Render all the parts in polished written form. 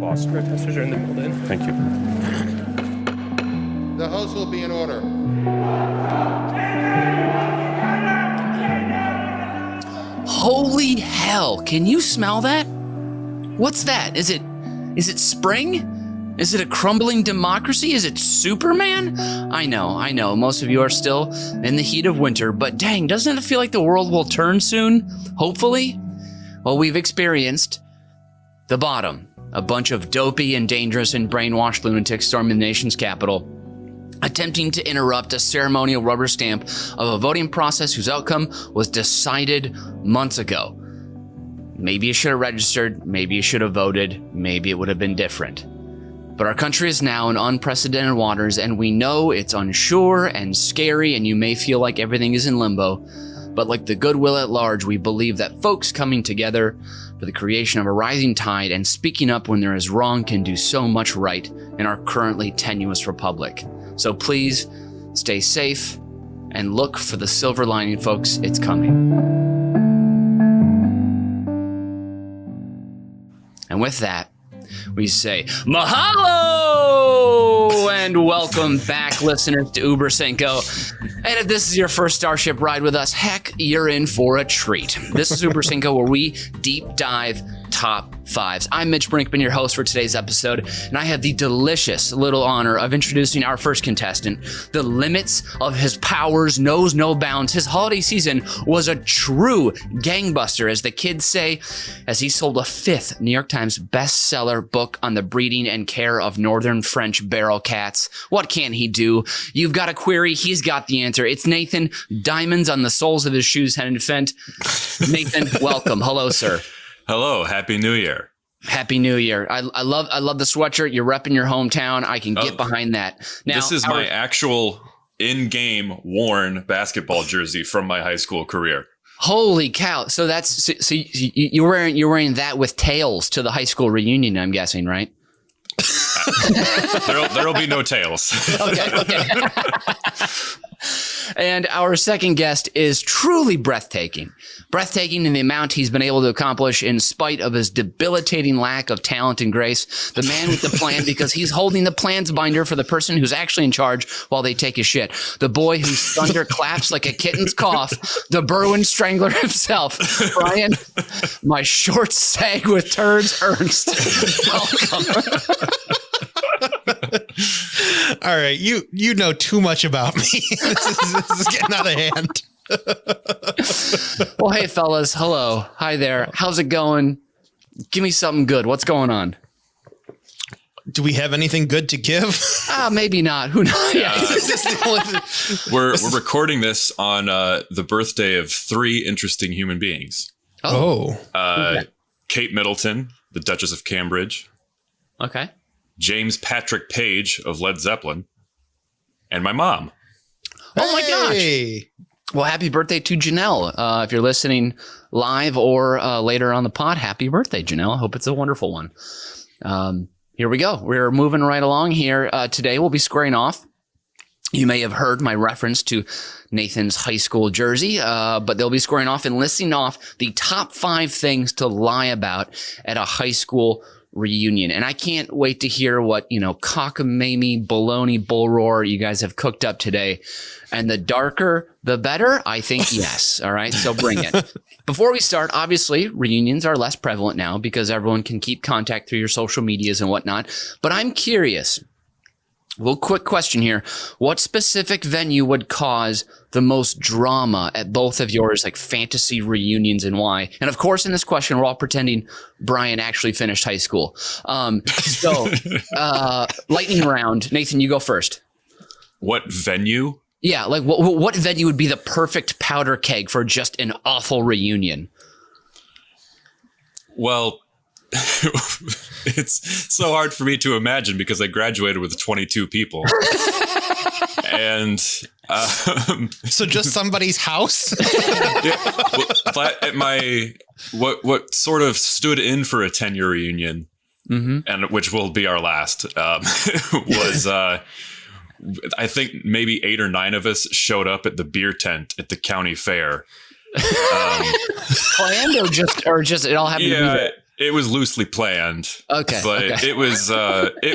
Boss, protesters are in the building. Thank you. The House will be in order. Holy hell, can you smell that? What's that? Is it spring? Is it a crumbling democracy? Is it Superman? I know, most of you are still in the heat of winter, but dang, doesn't it feel like the world will turn soon? Hopefully? Well, we've experienced the bottom. A bunch of dopey and dangerous and brainwashed lunatics storming the nation's capital, attempting to interrupt a ceremonial rubber stamp of a voting process whose outcome was decided months ago. Maybe you should have registered, maybe you should have voted, maybe it would have been different. But our country is now in unprecedented waters, and we know it's unsure and scary, and you may feel like everything is in limbo. But like the goodwill at large, we believe that folks coming together for the creation of a rising tide and speaking up when there is wrong can do so much right in our currently tenuous republic. So please stay safe and look for the silver lining, folks. It's coming. And with that, we say mahalo and welcome back, listeners, to Über, Cinco. And if this is your first Starship ride with us, heck, you're in for a treat. This is Über, Cinco, where we deep dive top fives. I'm Mitch Brinkman, your host for today's episode, and I have the delicious little honor of introducing our first contestant. The limits of his powers knows no bounds. His holiday season was a true gangbuster, as the kids say, as he sold a 5th New York Times bestseller book on the breeding and care of northern French barrel cats. What can he do? You've got a query, he's got the answer. It's Nathan, diamonds on the soles of his shoes, Hennenfent. Nathan, welcome. Hello, sir. Hello, Happy New Year. Happy New Year. I love the sweatshirt. You're repping your hometown. I can get behind that. Now, this is my actual in-game worn basketball jersey from my high school career. Holy cow. So you're wearing that with tails to the high school reunion, I'm guessing, right? There'll be no tails. Okay. And our second guest is truly breathtaking. Breathtaking in the amount he's been able to accomplish in spite of his debilitating lack of talent and grace. The man with the plan, because he's holding the plans binder for the person who's actually in charge while they take a shit. The boy whose thunder claps like a kitten's cough. The Berwyn Strangler himself. Brian, my short sag with turds, Ernst. Welcome. All right, you know too much about me. This is getting out of hand. Well, hey, fellas. Hello. Hi there. How's it going? Give me something good. What's going on? Do we have anything good to give? Maybe not. Who knows? We're recording this on the birthday of 3 interesting human beings. Okay. Kate Middleton, the Duchess of Cambridge. Okay. James Patrick Page of Led Zeppelin, and my mom. Oh my gosh. Well, happy birthday to Janelle. If you're listening live or later on the pod, happy birthday, Janelle. I hope it's a wonderful one. Here we go. We're moving right along here. Today we'll be squaring off. You may have heard my reference to Nathan's high school jersey, but they'll be squaring off and listing off the top 5 things to lie about at a high school reunion. And I can't wait to hear what, cockamamie, baloney, bull roar you guys have cooked up today. And the darker, the better? I think yes. All right. So bring it. Before we start, obviously, reunions are less prevalent now because everyone can keep contact through your social medias and whatnot. But I'm curious. Well, quick question here. What specific venue would cause the most drama at both of yours, like fantasy reunions, and why? And of course, in this question, we're all pretending Brian actually finished high school. Lightning round. Nathan, you go first. What venue? Yeah, like what venue would be the perfect powder keg for just an awful reunion? Well, it's so hard for me to imagine because I graduated with 22 people. And so just somebody's house? But at what sort of stood in for a 10-year reunion, and which will be our last, was I think maybe 8 or 9 of us showed up at the beer tent at the county fair. Planned or just it all happened to be there? It was loosely planned. Okay. But it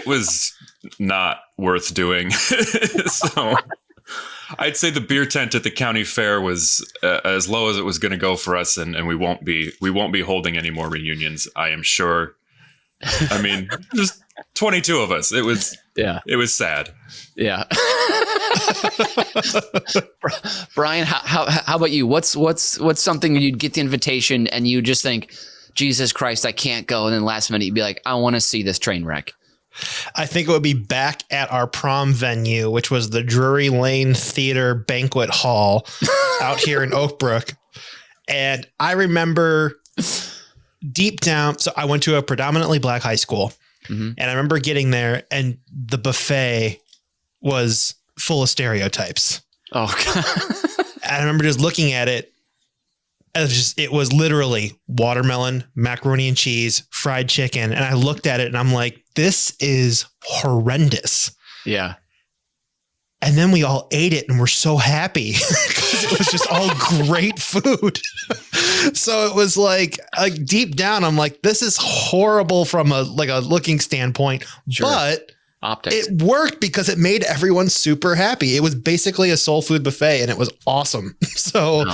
was not worth doing. So I'd say the beer tent at the county fair was as low as it was going to go for us, and we won't be holding any more reunions, I am sure. I mean, just 22 of us. It was sad. Yeah. Brian, how about you? What's something you'd get the invitation and you just think, Jesus Christ, I can't go, and then last minute you'd be like, I want to see this train wreck. I think it would be back at our prom venue, which was the Drury Lane Theater Banquet Hall out here in Oak Brook. And I remember deep down, so I went to a predominantly black high school, and I remember getting there and the buffet was full of stereotypes. Oh, God. And I remember just looking at it. It was literally watermelon, macaroni and cheese, fried chicken. And I looked at it and I'm like, this is horrendous. Yeah. And then we all ate it and we're so happy because it was just all great food. So it was like deep down, I'm like, this is horrible from a looking standpoint, sure. But optics. It worked because it made everyone super happy. It was basically a soul food buffet and it was awesome. So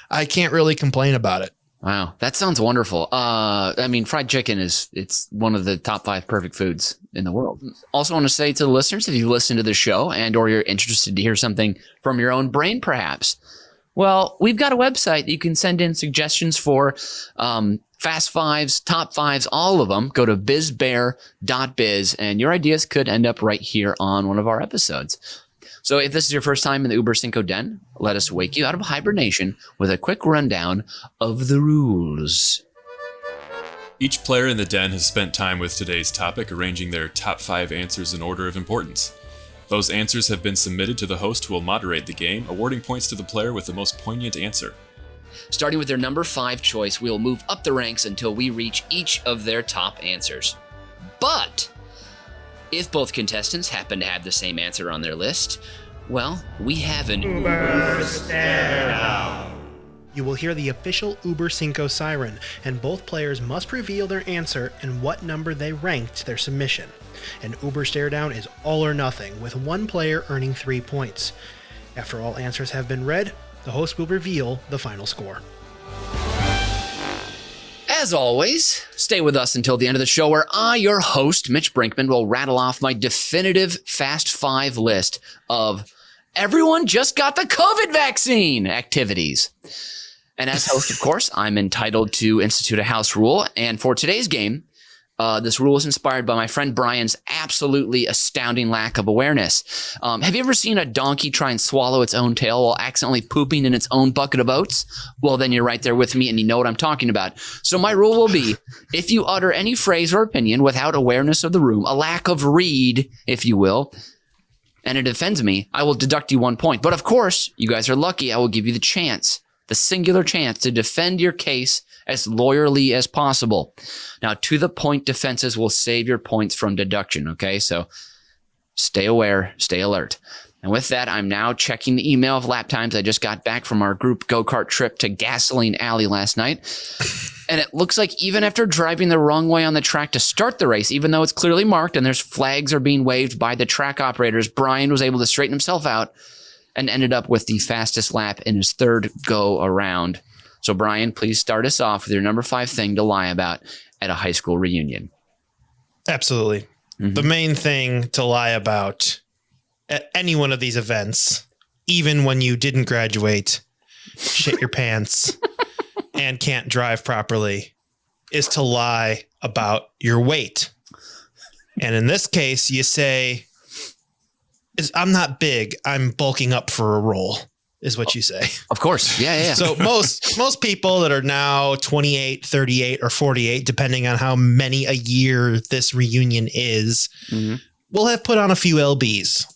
I can't really complain about it. Wow. That sounds wonderful. I mean, fried chicken it's one of the top 5 perfect foods in the world. Also want to say to the listeners, if you listen to the show and or you're interested to hear something from your own brain, perhaps, well, we've got a website that you can send in suggestions for, Fast Fives, Top Fives, all of them. Go to bizbear.biz and your ideas could end up right here on one of our episodes. So if this is your first time in the Uber Cinco Den, let us wake you out of hibernation with a quick rundown of the rules. Each player in the den has spent time with today's topic arranging their top 5 answers in order of importance. Those answers have been submitted to the host who will moderate the game, awarding points to the player with the most poignant answer. Starting with their number 5 choice, we will move up the ranks until we reach each of their top answers. But if both contestants happen to have the same answer on their list, well, we have an Uber stare-down. You will hear the official Uber Cinco siren, and both players must reveal their answer and what number they ranked their submission. An Uber stare-down is all or nothing, with one player earning 3 points. After all answers have been read, the host will reveal the final score. As always, stay with us until the end of the show where I, your host, Mitch Brinkman, will rattle off my definitive Fast 5 list of everyone just got the COVID vaccine activities. And as host, of course, I'm entitled to institute a house rule. And for today's game, this rule is inspired by my friend Brian's absolutely astounding lack of awareness. Have you ever seen a donkey try and swallow its own tail while accidentally pooping in its own bucket of oats? Well, then you're right there with me and you know what I'm talking about. So my rule will be, if you utter any phrase or opinion without awareness of the room, a lack of read, if you will, and it offends me, I will deduct you 1 point. But of course, you guys are lucky. I will give you the chance, the singular chance to defend your case as lawyerly as possible. Now, to the point defenses will save your points from deduction, okay? So stay aware, stay alert. And with that, I'm now checking the email of lap times. I just got back from our group go-kart trip to Gasoline Alley last night. And it looks like even after driving the wrong way on the track to start the race, even though it's clearly marked and there's flags are being waved by the track operators, Brian was able to straighten himself out and ended up with the fastest lap in his third go around. So, Brian, please start us off with your number 5 thing to lie about at a high school reunion. Absolutely. Mm-hmm. The main thing to lie about at any one of these events, even when you didn't graduate, shit your pants, and can't drive properly, is to lie about your weight. And in this case, you say, I'm not big, I'm bulking up for a role. Is what you say. Of course. Yeah. So most people that are now 28, 38, or 48, depending on how many a year this reunion is, will have put on a few lbs.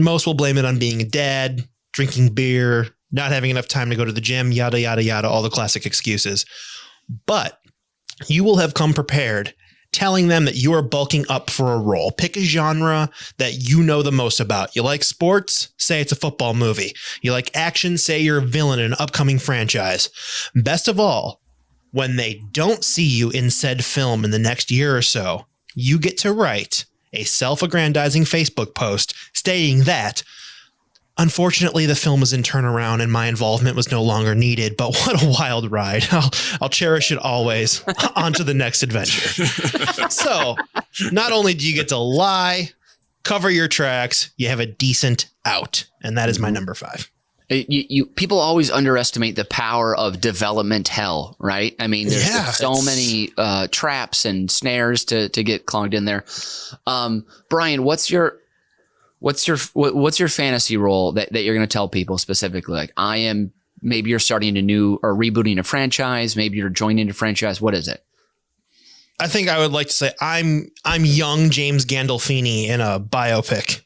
Most will blame it on being a dad, drinking beer, not having enough time to go to the gym, yada, yada, yada, all the classic excuses. But you will have come prepared, telling them that you are bulking up for a role. Pick a genre that you know the most about. You like sports? Say it's a football movie. You like action? Say you're a villain in an upcoming franchise. Best of all, When they don't see you in said film in the next year or so, you get to write a self-aggrandizing Facebook post stating that, unfortunately, the film was in turnaround and my involvement was no longer needed, but what a wild ride. I'll cherish it always. On to the next adventure. So not only do you get to lie, cover your tracks, you have a decent out. And that is my number 5. People always underestimate the power of development hell, right? I mean, there's so many traps and snares to get clogged in there. Brian, what's your fantasy role that you're going to tell people specifically? Like, maybe you're starting a new or rebooting a franchise. Maybe you're joining a franchise. What is it? I think I would like to say I'm young James Gandolfini in a biopic.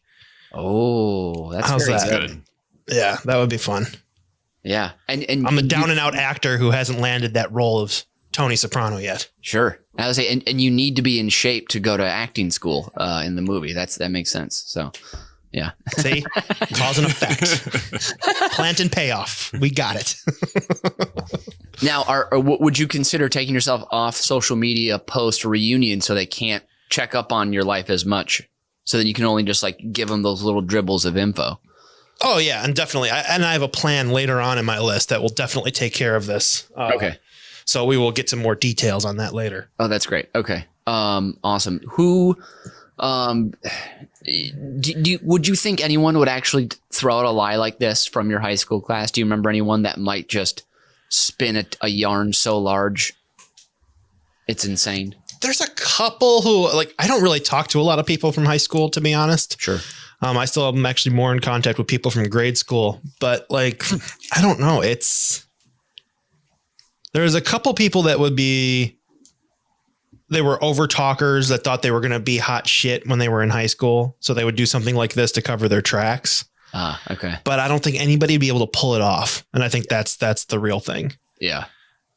Oh, that's good. Yeah, that would be fun. Yeah. And I'm a down and out actor who hasn't landed that role of Tony Soprano yet. Sure. I would say, and you need to be in shape to go to acting school in the movie. That makes sense. So, yeah. See, cause and effect, plant and payoff. We got it. Now, would you consider taking yourself off social media post reunion so they can't check up on your life as much? So that you can only just like give them those little dribbles of info. Oh yeah, and definitely. I have a plan later on in my list that will definitely take care of this. Okay. So we will get some more details on that later. Oh, that's great. Okay. Awesome. Who, would you think anyone would actually throw out a lie like this from your high school class? Do you remember anyone that might just spin a yarn so large it's insane? There's a couple who, like, I don't really talk to a lot of people from high school, to be honest. Sure. I still am actually more in contact with people from grade school, but like, I don't know. There's a couple people that they were over talkers that thought they were going to be hot shit when they were in high school. So they would do something like this to cover their tracks. Okay. But I don't think anybody would be able to pull it off. And I think that's the real thing. Yeah.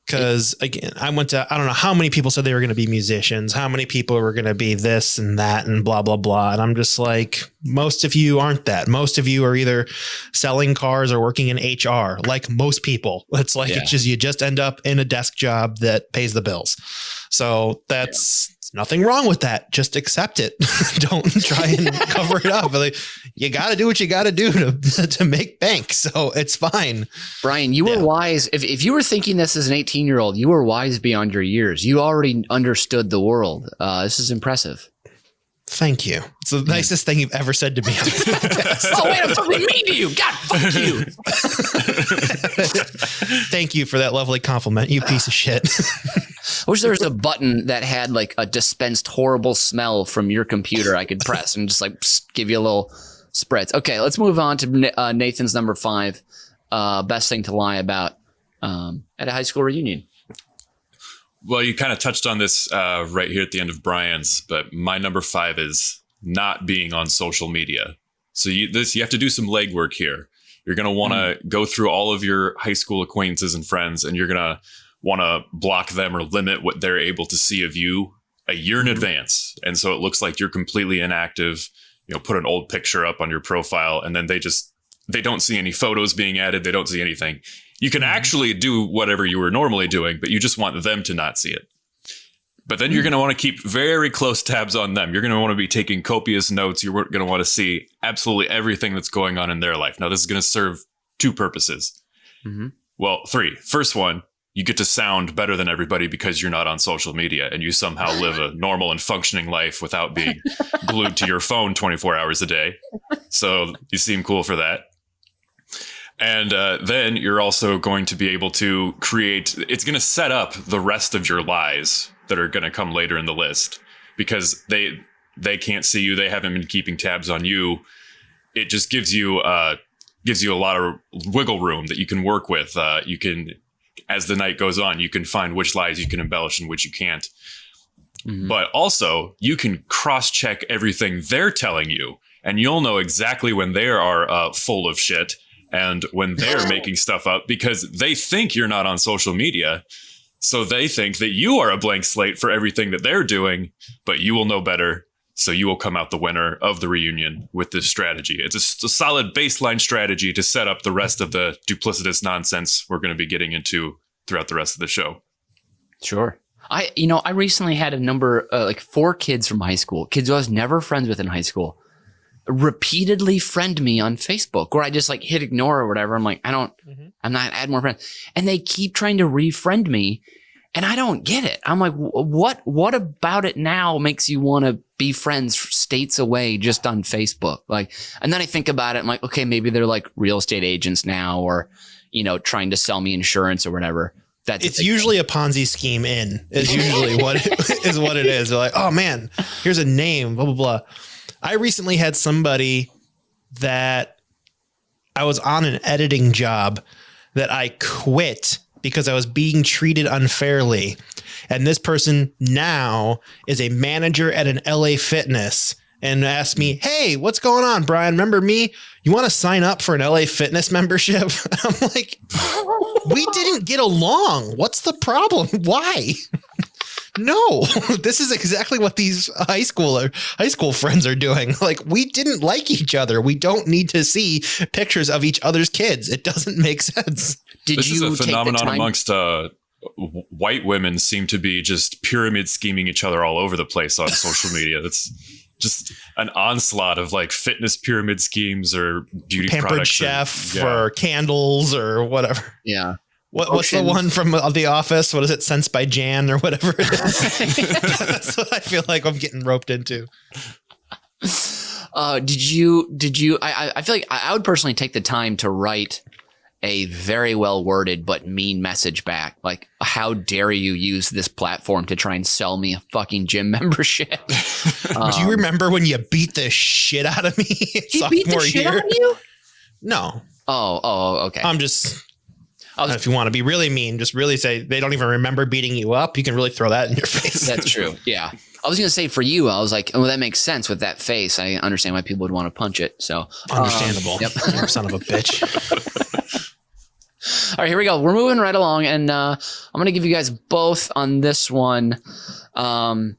Because again, I don't know how many people said they were going to be musicians, how many people were going to be this and that and blah, blah, blah. And I'm just like, most of you aren't that. Most of you are either selling cars or working in HR, like most people. It's like, you just end up in a desk job that pays the bills. So that's nothing wrong with that. Just accept it. Don't try and cover it up. Like, you got to do what you got to do to make bank. So it's fine. Brian, you were wise. If you were thinking this as an 18-year-old, you were wise beyond your years. You already understood the world. This is impressive. Thank you. It's the nicest thing you've ever said to me. Oh, wait, I'm totally mean to you. God, fuck you. Thank you for that lovely compliment, you piece of shit. I wish there was a button that had like a dispensed horrible smell from your computer I could press and just like give you a little spritz. Okay, let's move on to Nathan's number 5. Best thing to lie about at a high school reunion. Well, you kind of touched on this right here at the end of Brian's, but my number 5 is not being on social media. So you have to do some legwork here. You're going to want to go through all of your high school acquaintances and friends, and you're going to want to block them or limit what they're able to see of you a year in advance. And so it looks like you're completely inactive. Put an old picture up on your profile, and then they don't see any photos being added. They don't see anything. You can actually do whatever you were normally doing, but you just want them to not see it. But then you're going to want to keep very close tabs on them. You're going to want to be taking copious notes. You're going to want to see absolutely everything that's going on in their life. Now, this is going to serve 2 purposes. Well, 3. First one, you get to sound better than everybody because you're not on social media and you somehow live a normal and functioning life without being glued to your phone 24 hours a day. So you seem cool for that. And then you're also going to be able to it's going to set up the rest of your lies that are going to come later in the list because they can't see you. They haven't been keeping tabs on you. It just gives you a lot of wiggle room that you can work with. You can, as the night goes on, you can find which lies you can embellish and which you can't. But also you can cross-check everything they're telling you, and you'll know exactly when they are full of shit and when they're making stuff up because they think you're not on social media. So they think that you are a blank slate for everything that they're doing, but you will know better. So you will come out the winner of the reunion with this strategy. It's a solid baseline strategy to set up the rest of the duplicitous nonsense we're going to be getting into throughout the rest of the show. Sure. I recently had a number, like 4 kids from high school, kids who I was never friends with in high school, repeatedly friend me on Facebook, or I just like hit ignore or whatever. I'm like, I'm not add more friends. And they keep trying to refriend me. And I don't get it. I'm like, what about it now makes you want to be friends states away just on Facebook? Like, and then I think about it. I'm like, okay, maybe they're like real estate agents now, or, trying to sell me insurance or whatever. It's usually a Ponzi scheme is usually what it is. They're like, oh man, here's a name, blah, blah, blah. I recently had somebody that I was on an editing job that I quit because I was being treated unfairly. And this person now is a manager at an LA Fitness and asked me, hey, what's going on, Brian? Remember me? You want to sign up for an LA Fitness membership? I'm like, we didn't get along. What's the problem? Why? No, this is exactly what these high school friends are doing. Like, we didn't like each other. We don't need to see pictures of each other's kids. It doesn't make sense. This is a phenomenon amongst white women seem to be just pyramid scheming each other all over the place on social media. That's just an onslaught of like fitness pyramid schemes or beauty Pampered products. Chef or candles or whatever. Yeah. What's the one from The Office? What is it? Sense by Jan or whatever it is. That's what I feel like I'm getting roped into. Did you, I feel like I would personally take the time to write a very well worded but mean message back. Like, how dare you use this platform to try and sell me a fucking gym membership? Do you remember when you beat the shit out of me sophomore year? You? No. Oh, okay. If you want to be really mean, just really say they don't even remember beating you up. You can really throw that in your face. That's true. Yeah. I was going to say for you, I was like, oh, that makes sense with that face. I understand why people would want to punch it. So understandable. Yep. You son of a bitch. All right, here we go. We're moving right along, and I'm going to give you guys both on this one. Nathan,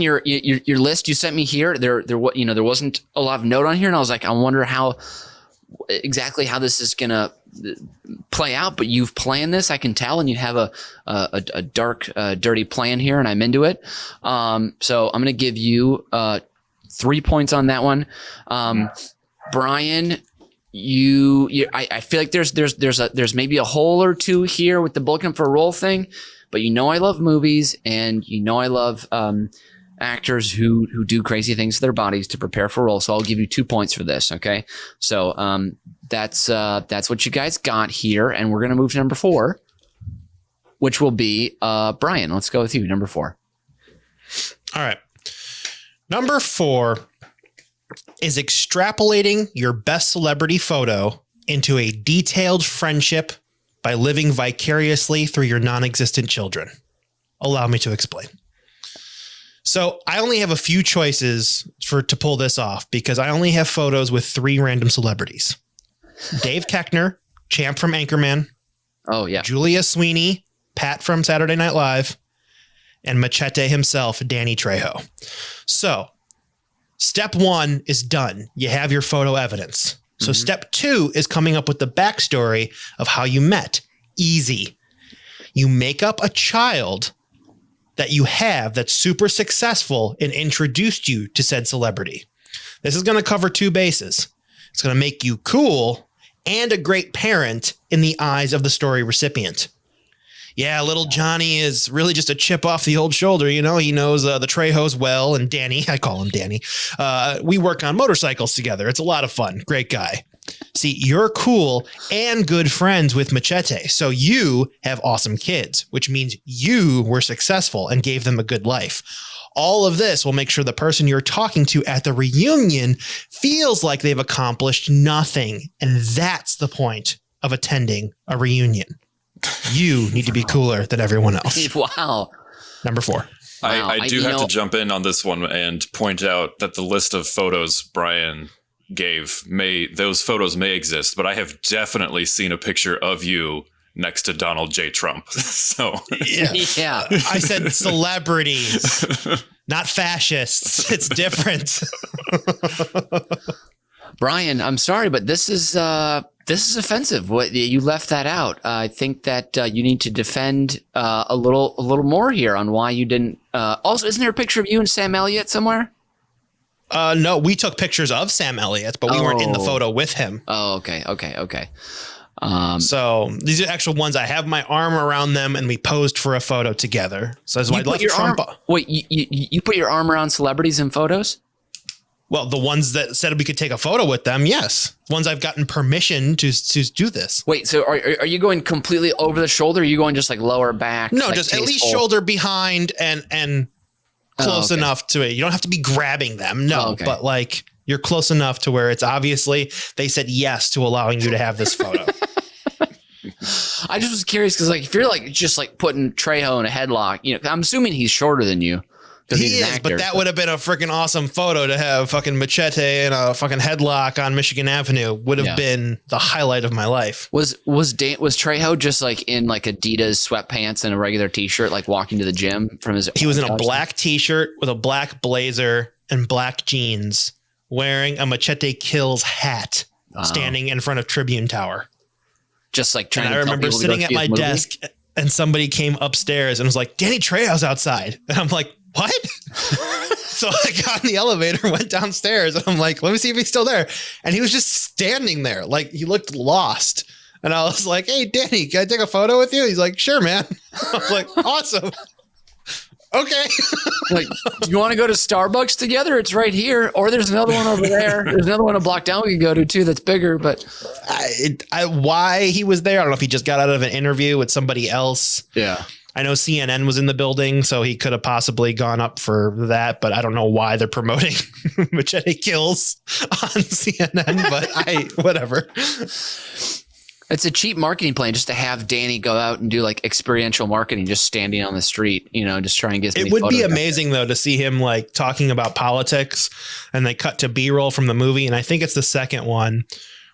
your list you sent me here, there wasn't a lot of note on here, and I was like, I wonder exactly how this is going to play out. But you've planned this, I can tell, and you have a dark, dirty plan here, and I'm into it. So I'm going to give you 3 points on that one. Brian, I feel like there's maybe a hole or two here with the looking for a role thing, but I love movies, and I love actors who do crazy things to their bodies to prepare for roles. So I'll give you 2 points for this. Okay, so that's what you guys got here, and we're gonna move to number 4, which will be Brian. Let's go with you, number 4. All right, number 4. Is extrapolating your best celebrity photo into a detailed friendship by living vicariously through your non-existent children. Allow me to explain. So I only have a few choices to pull this off because I only have photos with 3 random celebrities. Dave Koechner, Champ from Anchorman. Oh, yeah. Julia Sweeney, Pat from Saturday Night Live, and Machete himself, Danny Trejo. So step 1 is done. You have your photo evidence. So step 2 is coming up with the backstory of how you met. Easy. You make up a child that you have that's super successful and introduced you to said celebrity. This is going to cover 2 bases. It's going to make you cool and a great parent in the eyes of the story recipient. Yeah, little Johnny is really just a chip off the old shoulder. He knows the Trejos well, and Danny, I call him Danny. We work on motorcycles together. It's a lot of fun. Great guy. See, you're cool and good friends with Machete. So you have awesome kids, which means you were successful and gave them a good life. All of this will make sure the person you're talking to at the reunion feels like they've accomplished nothing. And that's the point of attending a reunion. You need to be cooler than everyone else. Wow. Number 4. Wow. I do have to jump in on this one and point out that the list of photos Brian gave those photos may exist, but I have definitely seen a picture of you next to Donald J. Trump. So yeah. I said celebrities, not fascists. It's different. Brian, I'm sorry, but this is offensive. What you left that out. I think that you need to defend a little more here on why you didn't. Also, isn't there a picture of you and Sam Elliott somewhere? No, we took pictures of Sam Elliott, but we weren't in the photo with him. Oh, okay. So these are actual ones. I have my arm around them, and we posed for a photo together. So that's why I left Trump. Wait, you put your arm around celebrities in photos? Well, the ones that said we could take a photo with them, yes. Ones I've gotten permission to do this. Wait, so are you going completely over the shoulder? Or are you going just like lower back? No, like just at least shoulder behind and close enough to it. You don't have to be grabbing them. No, but like you're close enough to where it's obviously they said yes to allowing you to have this photo. I just was curious because like if you're like just like putting Trejo in a headlock, I'm assuming he's shorter than you. He is, but that would have been a freaking awesome photo to have fucking Machete in a fucking headlock on Michigan Avenue. Would have been the highlight of my life. Was Trejo just like in like Adidas sweatpants and a regular t-shirt, like walking to the gym from his? He was in a black t-shirt with a black blazer and black jeans, wearing a Machete Kills hat, standing in front of Tribune Tower. Just like trying. And I remember sitting at my desk, and somebody came upstairs and was like, "Danny Trejo's outside," and I'm like, what? So I got in the elevator, went downstairs, and I'm like, let me see if he's still there. And he was just standing there. Like he looked lost. And I was like, hey, Danny, can I take a photo with you? He's like, sure, man. I was like, awesome. Okay. Like, do you want to go to Starbucks together? It's right here. Or there's another one over there. There's another one a block down we can go to too that's bigger. But why he was there, I don't know if he just got out of an interview with somebody else. Yeah. I know CNN was in the building, so he could have possibly gone up for that, but I don't know why they're promoting Machete Kills on CNN, but whatever. It's a cheap marketing plan just to have Danny go out and do like experiential marketing, just standing on the street, just try and get. It would be amazing though to see him like talking about politics, and they cut to B-roll from the movie, and I think it's the second one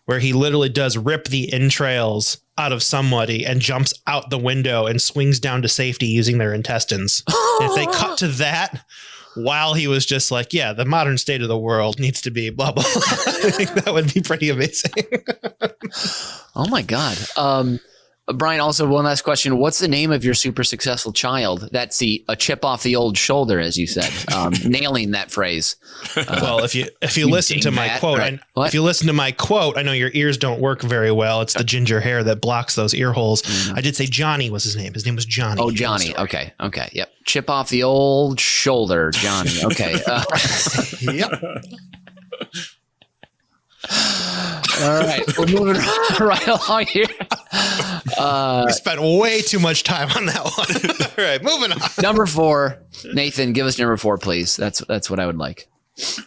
where he literally does rip the entrails out of somebody and jumps out the window and swings down to safety using their intestines. If they cut to that while he was just like, yeah, the modern state of the world needs to be blah, blah, blah. I think that would be pretty amazing. Oh my God. Brian, also one last question. What's the name of your super successful child? That's a chip off the old shoulder, as you said, nailing that phrase. Well, if you listen to my quote, right? If you listen to my quote, I know your ears don't work very well. It's the ginger hair that blocks those ear holes. Mm-hmm. I did say Johnny was his name. His name was Johnny. Oh, Johnny. Okay. Yep. Chip off the old shoulder, Johnny. Okay. Yep. All right, we're moving right along here. We spent way too much time on that one. All right, moving on. Number 4, Nathan, give us number 4, please. That's what I would like.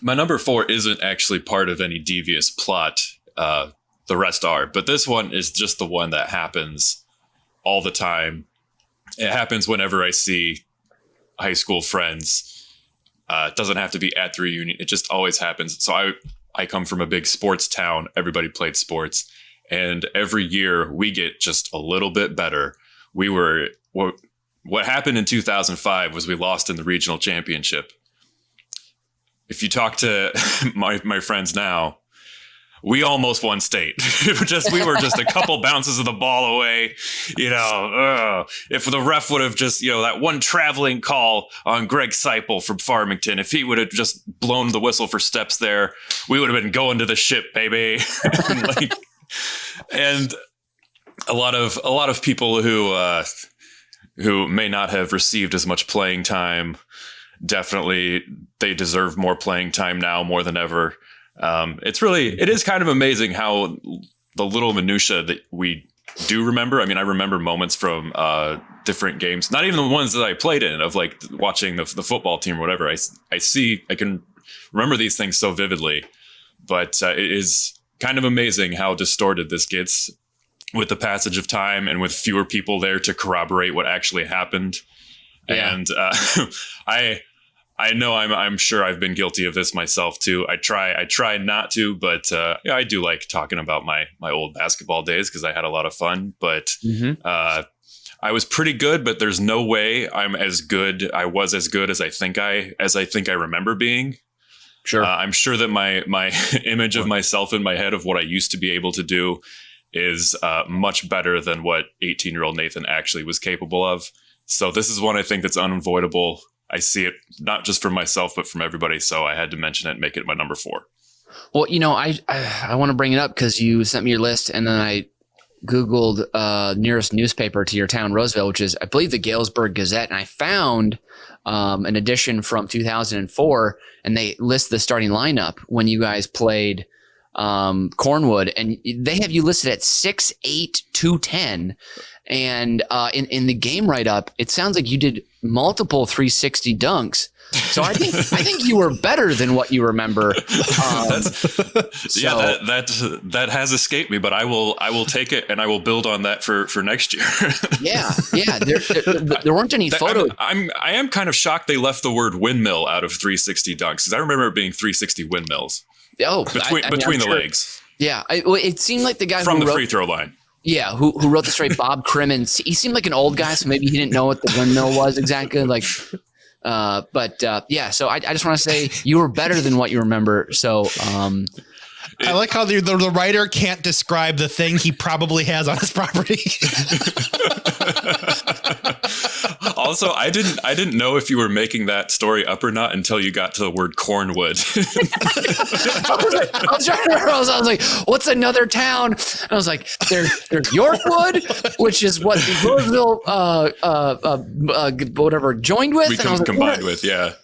My number 4 isn't actually part of any devious plot. The rest are, but this one is just the one that happens all the time. It happens whenever I see high school friends. It doesn't have to be at the reunion. It just always happens. So I come from a big sports town. Everybody played sports. And every year we get just a little bit better. What happened in 2005 was we lost in the regional championship. If you talk to my friends now, we almost won state. We were just a couple bounces of the ball away. If the ref would have just, that one traveling call on Greg Seipel from Farmington, if he would have just blown the whistle for steps there, we would have been going to the ship, baby. and a lot of people who may not have received as much playing time, definitely they deserve more playing time now more than ever. It is kind of amazing how the little minutia that we do remember. I mean, I remember moments from different games, not even the ones that I played in, of like watching the football team or whatever. I can remember these things so vividly, but it is kind of amazing how distorted this gets with the passage of time and with fewer people there to corroborate what actually happened. Yeah. And I know I'm sure I've been guilty of this myself too. I try not to, but I do like talking about my old basketball days because I had a lot of fun. But I was pretty good, but there's no way I'm as good. I was as good as I think I remember being. Sure. I'm sure that my image of myself in my head of what I used to be able to do is much better than what 18-year-old Nathan actually was capable of. So this is one I think that's unavoidable. I see it not just from myself, but from everybody. So I had to mention it and make it my number 4. Well, I want to bring it up because you sent me your list, and then I Googled nearest newspaper to your town, Roseville, which is, I believe, the Galesburg Gazette. And I found an edition from 2004, and they list the starting lineup when you guys played Cornwood, and they have you listed at 6'8", 210. And in the game write-up, it sounds like you did multiple 360 dunks. So I think you were better than what you remember. That has escaped me, but I will take it and I will build on that for next year. yeah. There weren't any photos. I am kind of shocked they left the word windmill out of 360 dunks, because I remember it being 360 windmills. Oh, between the legs. Yeah, it seemed like the guy from the free throw line. Yeah, who wrote the story, Bob Crimmins. He seemed like an old guy, so maybe he didn't know what the windmill was exactly. Yeah. So I just want to say you were better than what you remember. So I like how the writer can't describe the thing he probably has on his property. Also, I didn't know if you were making that story up or not until you got to the word Cornwood. I was trying to remember. I was like, what's another town? And I was like, there's Yorkwood, which is what the Roseville whatever joined with. Combined with, yeah.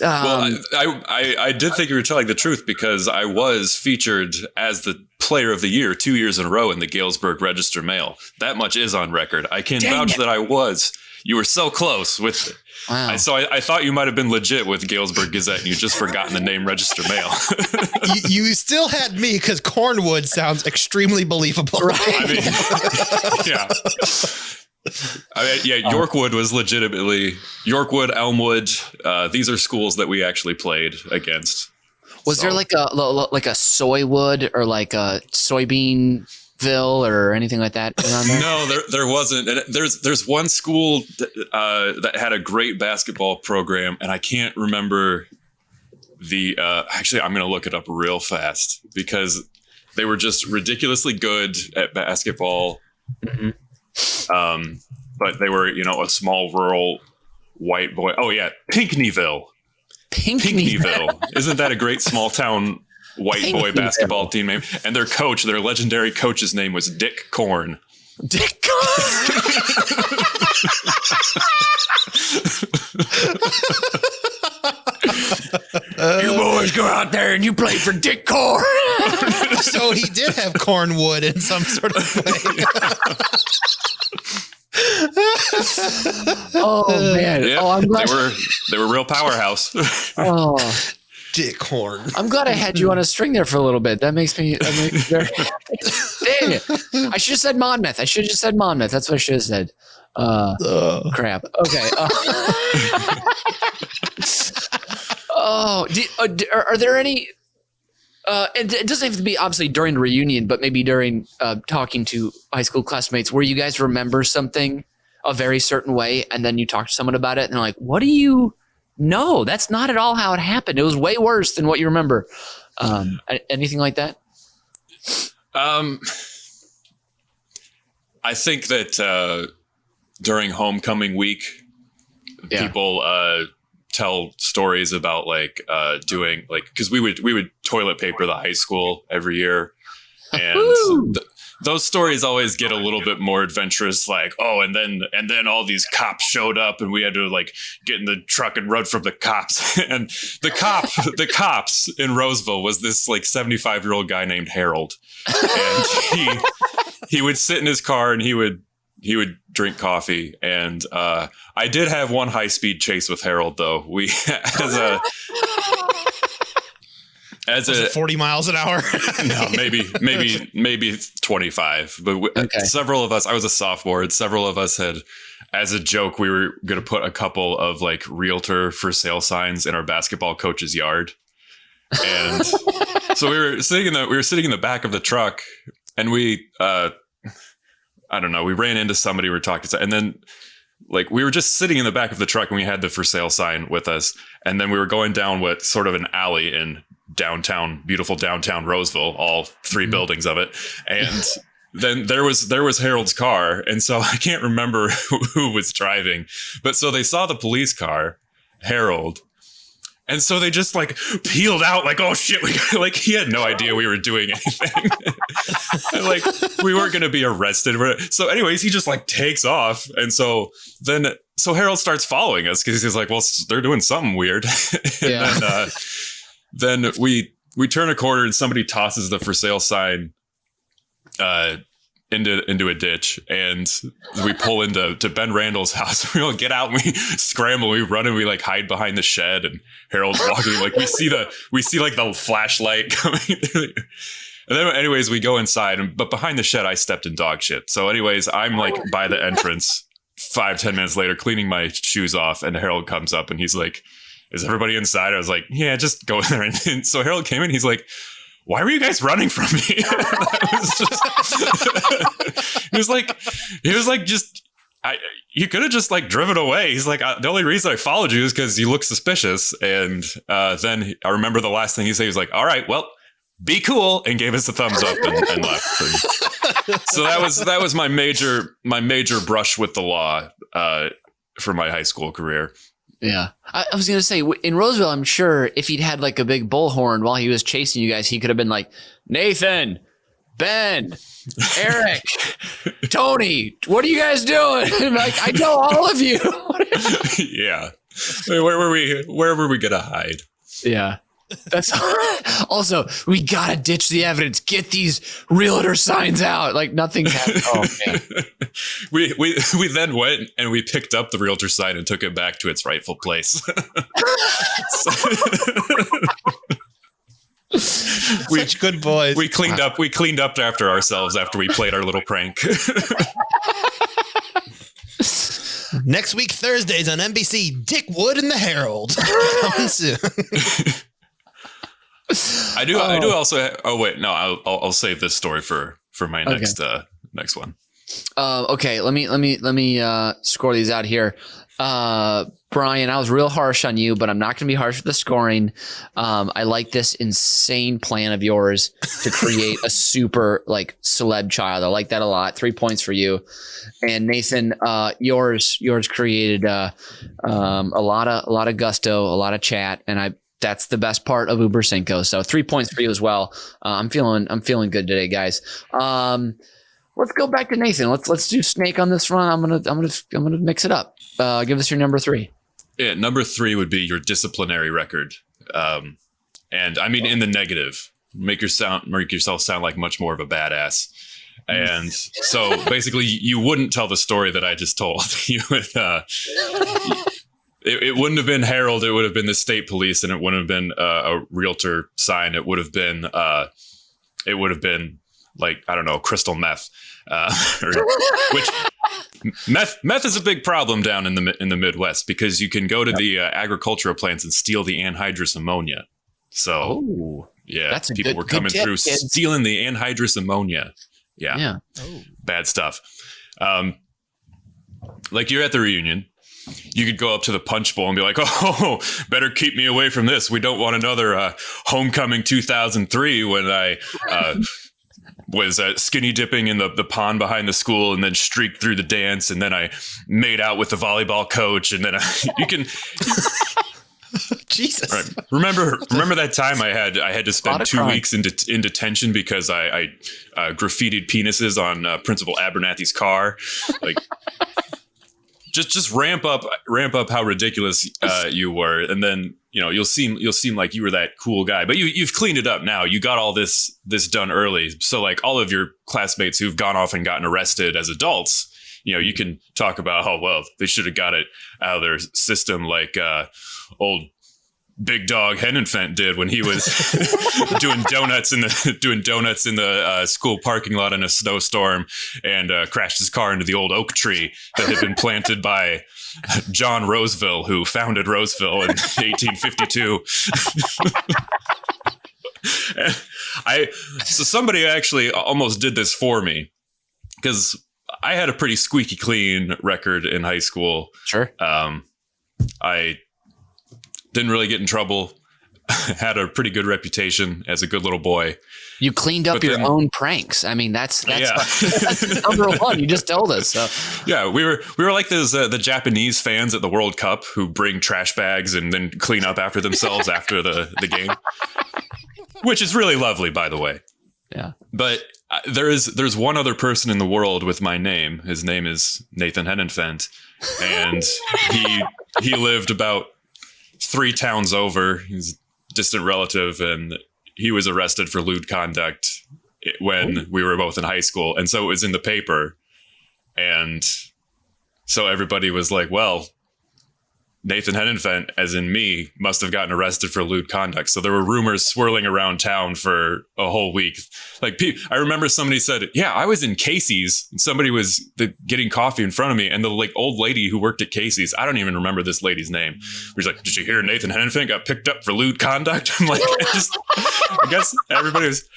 Well, I did think you were telling the truth, because I was featured as the player of the year 2 years in a row in the Galesburg Register Mail. That much is on record. I can vouch that I was. You were so close with it. Wow. So I thought you might have been legit with Galesburg Gazette and you just forgotten the name Register Mail. you still had me, because Cornwood sounds extremely believable. Right. I mean, Yorkwood was legitimately Yorkwood, Elmwood. These are schools that we actually played against. Was there like a Soywood or like a Soybeanville or anything like that around there? No, there wasn't. And there's one school that had a great basketball program, and I can't remember the. Actually, I'm going to look it up real fast, because they were just ridiculously good at basketball. Mm-hmm. But they were, a small rural white boy. Oh yeah, Pinckneyville. Isn't that a great small town white boy basketball team name? And their legendary coach's name was Dick Korn. Dick Korn. You boys go out there and you play for Dick Korn. So he did have Cornwood in some sort of way. Oh man! Yeah, I'm glad they were real powerhouse. Oh, Dick Korn. I'm glad I had you on a string there for a little bit. That makes me very happy. Dang it! I should have said Monmouth. That's what I should have said. Crap. Okay. Are there any? It doesn't have to be obviously during the reunion, but maybe during talking to high school classmates where you guys remember something a very certain way, and then you talk to someone about it, and they're like, "What do you know? That's not at all how it happened. It was way worse than what you remember." Anything like that? I think that during homecoming week, people tell stories about doing because we would toilet paper the high school every year, and those stories always get a little bit more adventurous, and then all these cops showed up and we had to get in the truck and run from the cops. And the cops in Roseville was this 75-year-old guy named Harold, and he would sit in his car and he would drink coffee. And I did have one high-speed chase with Harold, though. We as a 40 miles an hour. No, maybe 25. But several of us, I was a sophomore, and several of us had, as a joke, we were going to put a couple of realtor for sale signs in our basketball coach's yard. And so we were sitting in the back of the truck, and we I don't know, we ran into somebody, we were talking to, and then like we were just sitting in the back of the truck and we had the for sale sign with us. And then we were going down what sort of an alley in beautiful downtown Roseville, all three buildings of it. And then there was Harold's car. And so I can't remember who was driving, but so they saw the police car, Harold. And so they just like peeled out like, oh shit, like he had no idea we were doing anything. Like we weren't going to be arrested. So anyways, he just like takes off. And so Harold starts following us because he's like, well, they're doing something weird. And then we turn a corner and somebody tosses the for sale sign into a ditch, and we pull into Ben Randall's house. We all get out and we scramble, we run and we like hide behind the shed, and Harold's walking, like we see like the flashlight coming through. And then anyways, we go inside, but behind the shed I stepped in dog shit. So anyways, I'm like by the entrance 5-10 minutes later cleaning my shoes off, and Harold comes up and he's like, is everybody inside? I was like, yeah, just go in there. And so Harold came in, he's like, why were you guys running from me? He was like, you could have just like driven away. He's like, the only reason I followed you is because you look suspicious. And then I remember the last thing he said, he was like, all right, well, be cool, and gave us a thumbs up and left. So that was my major brush with the law for my high school career. Yeah. I was going to say, in Roseville, I'm sure if he'd had like a big bullhorn while he was chasing you guys, he could have been like, Nathan, Ben, Eric, Tony, what are you guys doing? Like, I know all of you. Yeah. Where were we going to hide? Yeah. That's also, we got to ditch the evidence. Get these realtor signs out. Like nothing happened. Oh, man. We then went and we picked up the realtor sign and took it back to its rightful place. Such good boys. We cleaned up after ourselves after we played our little prank. Next week, Thursdays on NBC, Dick Wood and the Herald. Coming soon. I do also. Oh wait, no, I'll save this story for my next one. Okay, let me score these out here. Brian, I was real harsh on you, but I'm not going to be harsh with the scoring. I like this insane plan of yours to create a super like celeb child. I like that a lot. 3 points for you. And Nathan, yours created a lot of gusto, a lot of chat, and that's the best part of Uber Cinco. So 3 points for you as well. I'm feeling good today, guys. Let's go back to Nathan. Let's do Snake on this run. I'm gonna mix it up. Give us your number 3. Yeah, number 3 would be your disciplinary record. And I mean in the negative. Make yourself sound like much more of a badass. And so basically you wouldn't tell the story that I just told. You would it wouldn't have been Harold, it would have been the state police, and it wouldn't have been a realtor sign. It would have been like, I don't know, crystal meth, which meth is a big problem down in the Midwest, because you can go to the agricultural plants and steal the anhydrous ammonia. So people were coming through stealing the anhydrous ammonia. Yeah. Bad stuff. Like you're at the reunion. You could go up to the punch bowl and be like, oh, better keep me away from this. We don't want another homecoming 2003 when I was skinny dipping in the pond behind the school and then streaked through the dance. And then I made out with the volleyball coach. And then you can... Jesus. Right. Remember that time I had to spend 2 weeks in detention because I graffitied penises on Principal Abernathy's car. Like... Just ramp up how ridiculous you were, and then you'll seem like you were that cool guy. But you've cleaned it up now. You got all this done early, so like all of your classmates who've gone off and gotten arrested as adults, you can talk about how well they should have got it out of their system, like old Big Dog Hennenfent did when he was doing donuts in the school parking lot in a snowstorm and crashed his car into the old oak tree that had been planted by John Roseville, who founded Roseville in 1852. So somebody actually almost did this for me, because I had a pretty squeaky clean record in high school. Sure. I didn't really get in trouble. Had a pretty good reputation as a good little boy. You cleaned up your own pranks. I mean, that's number one. You just told us. So. Yeah, we were like those the Japanese fans at the World Cup who bring trash bags and then clean up after themselves after the game, which is really lovely, by the way. Yeah, but there's one other person in the world with my name. His name is Nathan Hennenfent, and he lived about 3 towns over. He's a distant relative, and he was arrested for lewd conduct when we were both in high school. And so it was in the paper. And so everybody was like, well, Nathan Hennenfent, as in me, must have gotten arrested for lewd conduct. So there were rumors swirling around town for a whole week. Like, I remember somebody said, yeah, I was in Casey's and somebody was getting coffee in front of me. And the old lady who worked at Casey's, I don't even remember this lady's name. She's like, did you hear Nathan Hennenfent got picked up for lewd conduct? I'm like, I guess everybody was.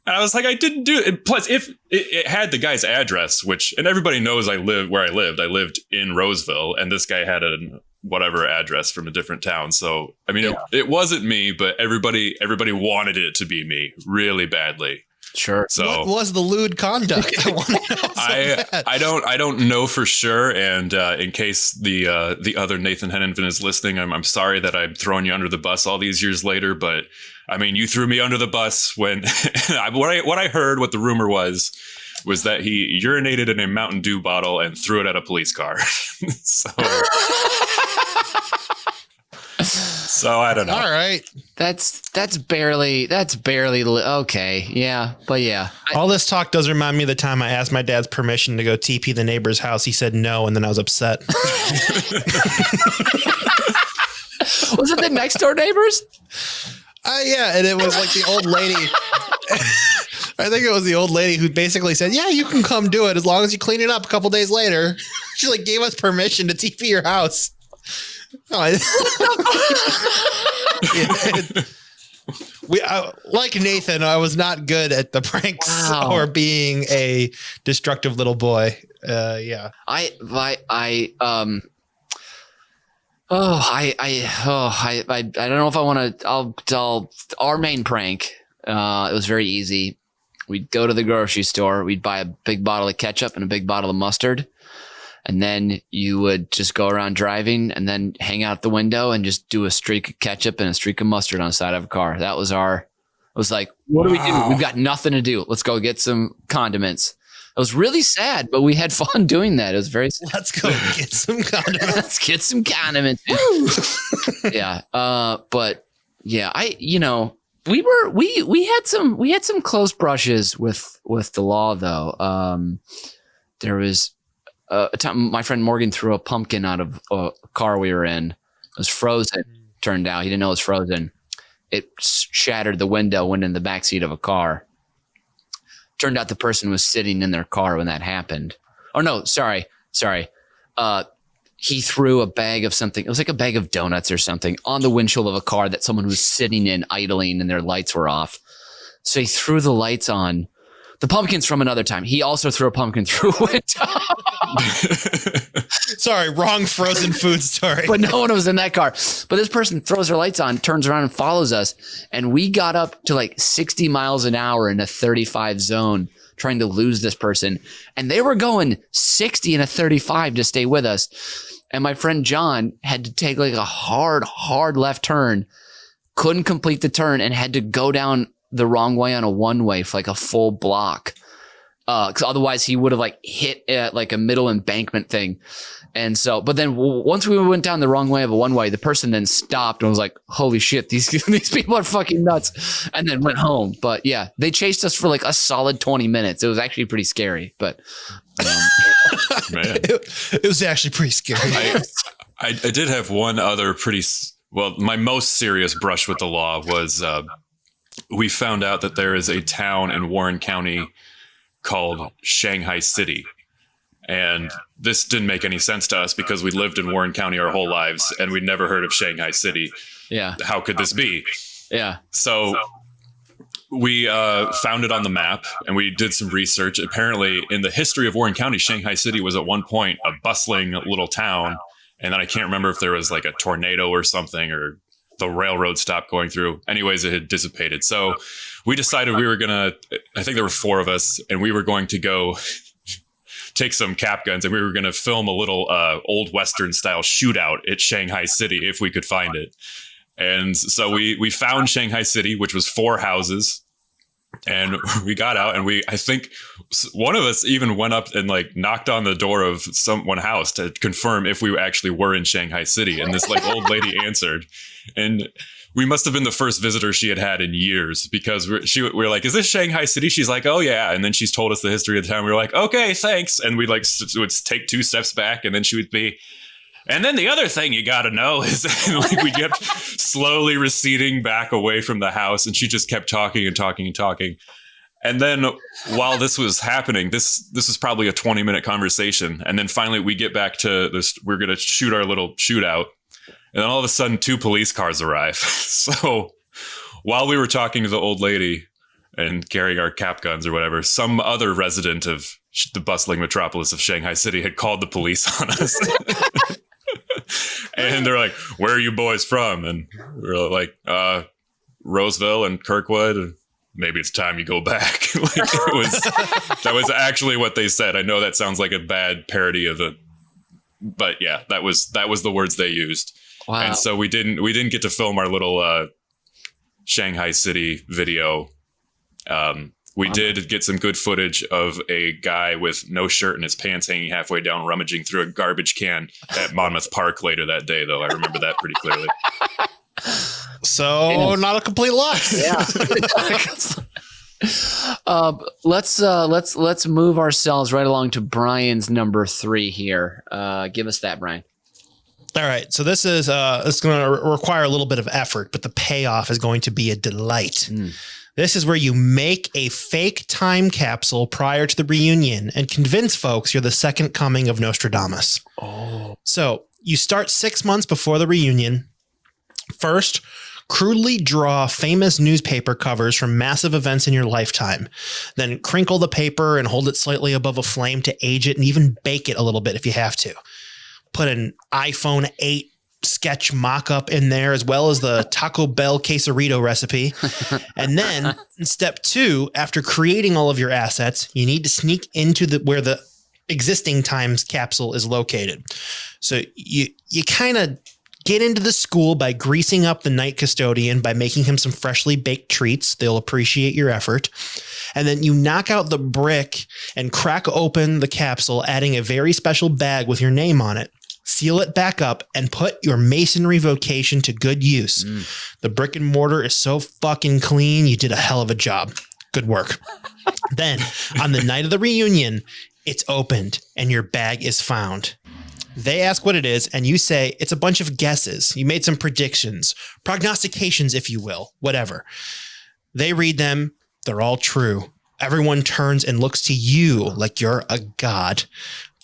And I was like, I didn't do it. Plus, if it had the guy's address, and everybody knows where I lived. I lived in Roseville, and this guy had a whatever address from a different town. So, I mean, it wasn't me, but everybody wanted it to be me really badly. Sure. So what was the lewd conduct? I want to know. I don't know for sure. And in case the other Nathan Hennenfent is listening, I'm sorry that I'm throwing you under the bus all these years later. But I mean, you threw me under the bus when what I heard, what the rumor was that he urinated in a Mountain Dew bottle and threw it at a police car. So I don't know. All right. That's barely okay. Yeah. But yeah. All this talk does remind me of the time I asked my dad's permission to go TP the neighbor's house. He said no, and then I was upset. Was it the next door neighbors? Yeah. And it was like the old lady. I think it was the old lady who basically said, yeah, you can come do it as long as you clean it up a couple days later. She gave us permission to TP your house. Like Nathan, I was not good at the pranks or being a destructive little boy. Yeah. I don't know if I want to. Our main prank. It was very easy. We'd go to the grocery store. We'd buy a big bottle of ketchup and a big bottle of mustard. And then you would just go around driving and then hang out the window and just do a streak of ketchup and a streak of mustard on the side of a car. That was it was like, what do we do? We've got nothing to do. Let's go get some condiments. It was really sad, but we had fun doing that. It was very sad. Let's go get some condiments. Let's get some condiments. Yeah. But yeah, we had some close brushes with the law though. There was a time my friend Morgan threw a pumpkin out of a car we were in. It was frozen. Turned out he didn't know it was frozen. It shattered the window, went in the backseat of a car. Turned out the person was sitting in their car when that happened. Oh no, sorry. He threw a bag of something. It was like a bag of donuts or something on the windshield of a car that someone was sitting in idling and their lights were off. So he threw the lights on. The pumpkin's from another time. He also threw a pumpkin through a window. Sorry, wrong frozen food story. But no one was in that car. But this person throws their lights on, turns around and follows us. And we got up to 60 miles an hour in a 35 zone trying to lose this person. And they were going 60 in a 35 to stay with us. And my friend John had to take a hard left turn, couldn't complete the turn and had to go down the wrong way on a one-way for a full block. Because otherwise he would have hit at a middle embankment thing. And so, but then once we went down the wrong way of a one-way, the person then stopped and was like, holy shit, these people are fucking nuts. And then went home. But yeah, they chased us for a solid 20 minutes. It was actually pretty scary, but man, it was actually pretty scary. I did have one other my most serious brush with the law was, we found out that there is a town in Warren County called Shanghai City. And this didn't make any sense to us because we lived in Warren County our whole lives and we'd never heard of Shanghai City. Yeah. How could this be? Yeah. So we found it on the map and we did some research. Apparently, in the history of Warren County, Shanghai City was at one point a bustling little town. And then I can't remember if there was like a tornado or something, or the railroad stopped going through. Anyways, it had dissipated. So we decided we were going to, I think there were 4 of us, and we were going to go take some cap guns and we were going to film a little old Western style shootout at Shanghai City if we could find it. And so we found Shanghai City, which was 4 houses. And we got out, and I think one of us even went up and like knocked on the door of one house to confirm if we actually were in Shanghai City. And this like old lady answered, and we must have been the first visitor she had in years, because we were like, "Is this Shanghai City?" She's like, "Oh yeah." And then she's told us the history of the town. We were like, "Okay, thanks." And we like would take 2 steps back, and then she would be, "And then the other thing you got to know is," like we kept slowly receding back away from the house, and she just kept talking and talking and talking. And then while this was happening, this is probably a 20-minute conversation. And then finally we get back to this, we're going to shoot our little shootout. And then all of a sudden 2 police cars arrive. So while we were talking to the old lady and carrying our cap guns or whatever, some other resident of the bustling metropolis of Shanghai City had called the police on us. And they're like, "Where are you boys from?" And we're like, Roseville and Kirkwood. And maybe it's time you go back. Like that was actually what they said. I know that sounds like a bad parody of it, but yeah, that was the words they used. Wow. And so we didn't get to film our little Shanghai City video. We did get some good footage of a guy with no shirt and his pants hanging halfway down, rummaging through a garbage can at Monmouth Park later that day, though. I remember that pretty clearly. So not a complete loss. Yeah. Let's move ourselves right along to Brian's number 3 here. Give us that, Brian. All right. So this is it's going to require a little bit of effort, but the payoff is going to be a delight. This is where you make a fake time capsule prior to the reunion and convince folks you're the second coming of Nostradamus. Oh. So you start 6 months before the reunion. First, crudely draw famous newspaper covers from massive events in your lifetime. Then crinkle the paper and hold it slightly above a flame to age it, and even bake it a little bit if you have to. Put an iPhone 8 sketch mock-up in there, as well as the Taco Bell quesarito recipe. And then in step 2, after creating all of your assets, you need to sneak into where the existing times capsule is located. So you kind of get into the school by greasing up the night custodian by making him some freshly baked treats. They'll appreciate your effort. And then you knock out the brick and crack open the capsule, adding a very special bag with your name on it. Seal it back up and put your masonry vocation to good use. The brick and mortar is so fucking clean. You did a hell of a job. Good work. Then on the night of the reunion, it's opened and your bag is found. They ask what it is, and you say it's a bunch of guesses. You made some predictions, prognostications, if you will, whatever. They read them. They're all true. Everyone turns and looks to you like you're a god.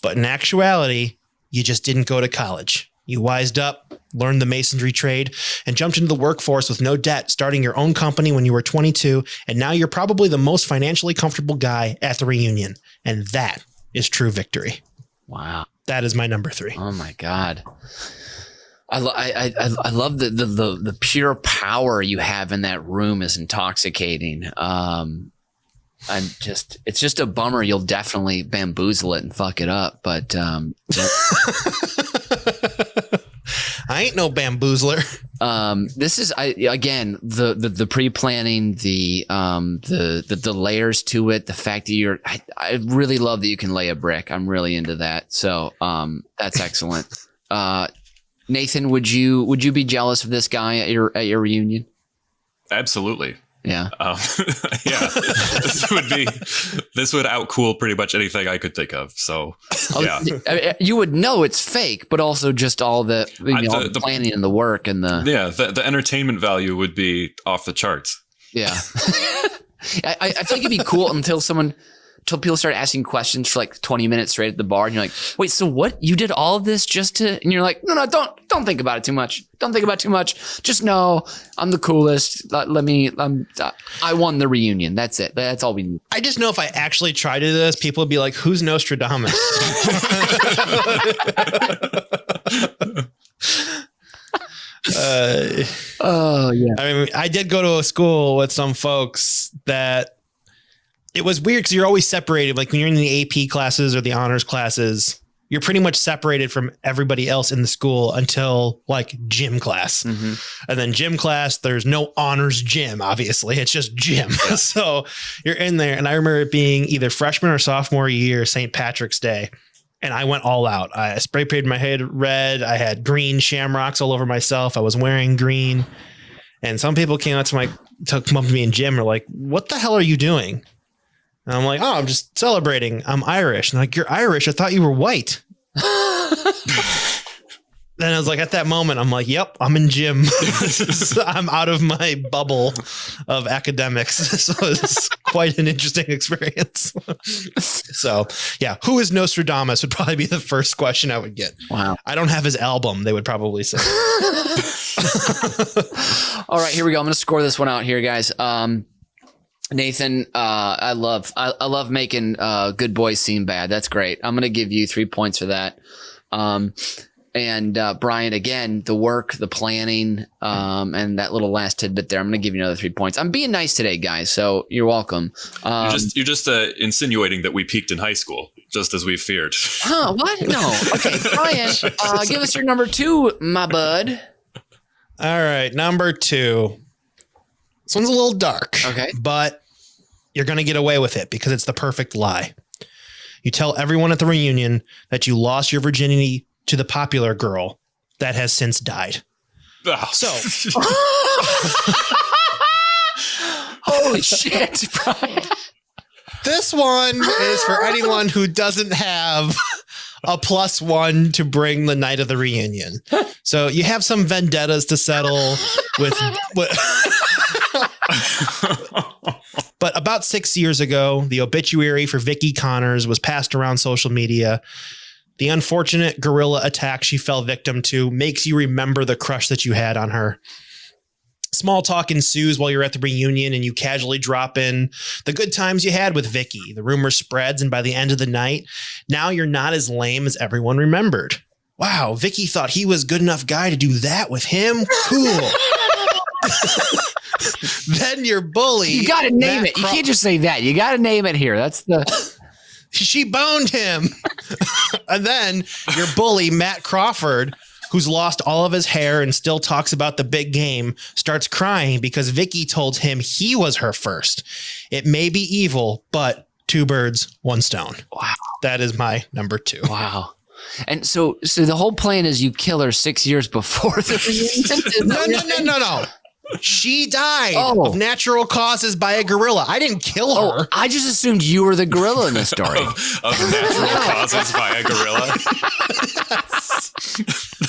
But in actuality, you just didn't go to college. You wised up, learned the masonry trade, and jumped into the workforce with no debt, starting your own company when you were 22, and now you're probably the most financially comfortable guy at the reunion. And that is true victory. Wow. That is my number 3. Oh my God. I love the pure power you have in that room is intoxicating. It's just a bummer. You'll definitely bamboozle it and fuck it up. But I ain't no bamboozler. This is again the pre-planning, the layers to it, the fact that I really love that you can lay a brick. I'm really into that. So that's excellent. Nathan, would you be jealous of this guy at your reunion? Absolutely. Yeah. Yeah. This would outcool pretty much anything I could think of. So yeah. You would know it's fake, but also just all the the planning and the work and the entertainment value would be off the charts. Yeah. I feel like it'd be cool until someone till people start asking questions for like 20 minutes straight at the bar, and you're like, wait, so what? You did all of this just to? And you're like, no, don't think about it too much. Don't think about it too much. Just know I'm the coolest. I won the reunion. That's it. That's all we need. I just know if I actually tried to do this, people would be like, who's Nostradamus? Oh yeah. I mean, I did go to a school with some folks that it was weird because you're always separated. Like when you're in the AP classes or the honors classes, you're pretty much separated from everybody else in the school until like gym class. Mm-hmm. And then gym class, there's no honors gym, obviously. It's just gym. Yeah. So you're in there. And I remember it being either freshman or sophomore year, St. Patrick's Day. And I went all out. I spray painted my head red. I had green shamrocks all over myself. I was wearing green. And some people came up to me in gym and were like, what the hell are you doing? And I'm like, oh, I'm just celebrating. I'm Irish. And like, you're Irish. I thought you were white. Then I was like, at that moment, I'm like, yep, I'm in gym. I'm out of my bubble of academics. So it's quite an interesting experience. So yeah, who is Nostradamus would probably be the first question I would get. Wow. I don't have his album, they would probably say. All right, here we go. I'm going to score this one out here, guys. Nathan, I love making good boys seem bad. That's great. I'm going to give you 3 points for that. And Brian, again, the work, the planning, and that little last tidbit there, I'm going to give you another 3 points. I'm being nice today, guys, so you're welcome. You're just insinuating that we peaked in high school, just as we feared. Huh, what? No. Okay, Brian, give us your number 2, my bud. All right, number 2. This one's a little dark, okay, but you're going to get away with it because it's the perfect lie. You tell everyone at the reunion that you lost your virginity to the popular girl that has since died. Oh. So, holy shit, Brian. This one is for anyone who doesn't have a +1 to bring the night of the reunion. So you have some vendettas to settle with. But about 6 years ago, the obituary for Vicky Connors was passed around social media. The unfortunate gorilla attack she fell victim to makes you remember the crush that you had on her. Small talk ensues while you're at the reunion and you casually drop in the good times you had with Vicky. The rumor spreads, and by the end of the night, now you're not as lame as everyone remembered. Wow, Vicky thought he was a good enough guy to do that with him? Cool. Then your bully. You got to name it. You can't just say that. You got to name it here. That's the... She boned him. And then your bully, Matt Crawford, who's lost all of his hair and still talks about the big game, starts crying because Vicky told him he was her first. It may be evil, but 2 birds, 1 stone. Wow. That is my number 2. Wow. And so the whole plan is you kill her 6 years before the reunion? No. She died of natural causes by a gorilla. I didn't kill her. I just assumed you were the gorilla in the story. of natural causes by a gorilla.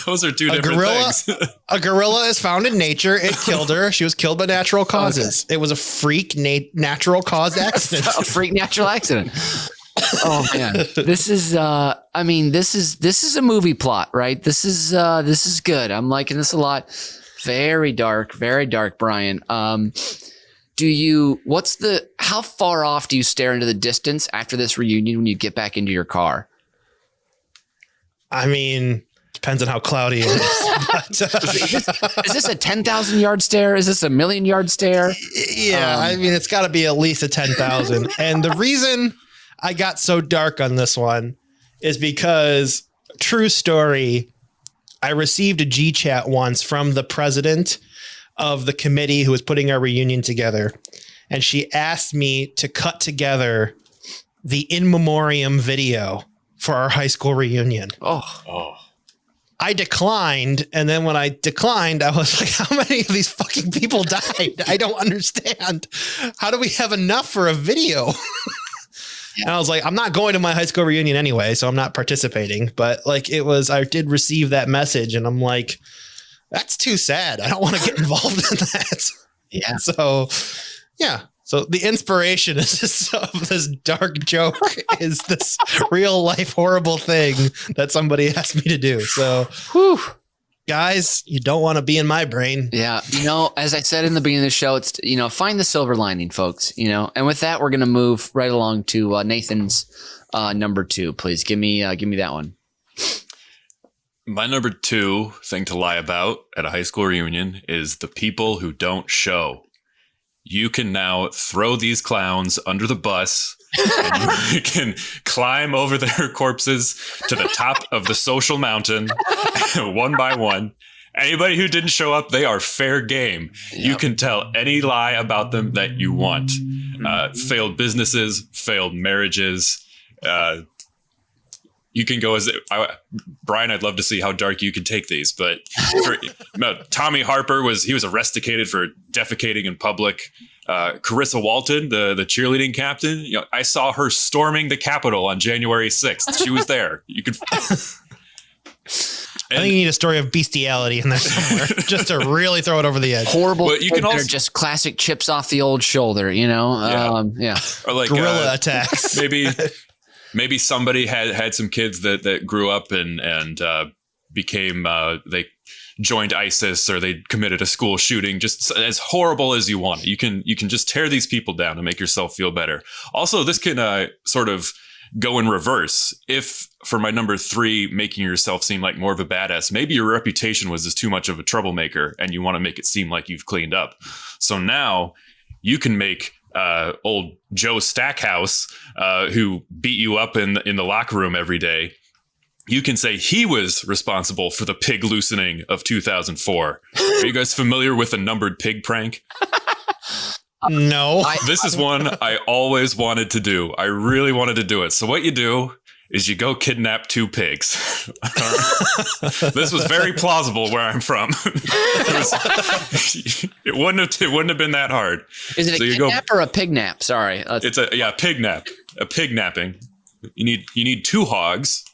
Those are 2 different things. A gorilla is found in nature. It killed her. She was killed by natural causes. Okay. It was a freak natural cause accident. A freak natural accident. Oh man, this is this is a movie plot, right? This is good. I'm liking this a lot. Very dark, Brian. How far off do you stare into the distance after this reunion when you get back into your car? I mean, depends on how cloudy it is. Is this a 10,000 yard stare? Is this a 1,000,000 yard stare? Yeah, I mean, it's got to be at least a 10,000. And the reason I got so dark on this one is because, true story, I received a G chat once from the president of the committee who was putting our reunion together. And she asked me to cut together the in memoriam video for our high school reunion. Oh. I declined. And then when I declined, I was like, how many of these fucking people died? I don't understand. How do we have enough for a video? And I was like, I'm not going to my high school reunion anyway, so I'm not participating. But like I did receive that message and I'm like, that's too sad. I don't want to get involved in that. Yeah. So yeah, So the inspiration is of this dark joke is this real life horrible thing that somebody asked me to do. So, guys, you don't want to be in my brain. Yeah. As I said in the beginning of the show, it's, find the silver lining, folks, and with that, we're going to move right along to Nathan's number 2. Please give me that one. My number 2 thing to lie about at a high school reunion is the people who don't show. You can now throw these clowns under the bus and you can climb over their corpses to the top of the social mountain one by one. Anybody who didn't show up, they are fair game. Yep. You can tell any lie about them that you want. Failed businesses, failed marriages. You can go Brian, I'd love to see how dark you can take these, but Tommy Harper was arrested for defecating in public. Carissa Walton, the cheerleading captain, I saw her storming the Capitol on January 6th. She was there. You could. I think you need a story of bestiality in there somewhere just to really throw it over the edge. Horrible. But you can also just classic chips off the old shoulder, Yeah. Or like guerrilla attacks. Maybe somebody had some kids that grew up and became they joined ISIS or they committed a school shooting. Just as horrible as you want. You can just tear these people down and make yourself feel better. Also, this can sort of go in reverse. If for my number 3, making yourself seem like more of a badass, maybe your reputation was just too much of a troublemaker and you want to make it seem like you've cleaned up. So now you can make old Joe Stackhouse, who beat you up in the locker room every day. You can say he was responsible for the pig loosening of 2004. Are you guys familiar with the numbered pig prank? No. This is one I always wanted to do. I really wanted to do it. So what you do is you go kidnap 2 pigs. This was very plausible where I'm from. It wouldn't have been that hard. Is it a kidnap or a pig nap? Sorry. It's a pig nap. A pig napping. You need 2 hogs.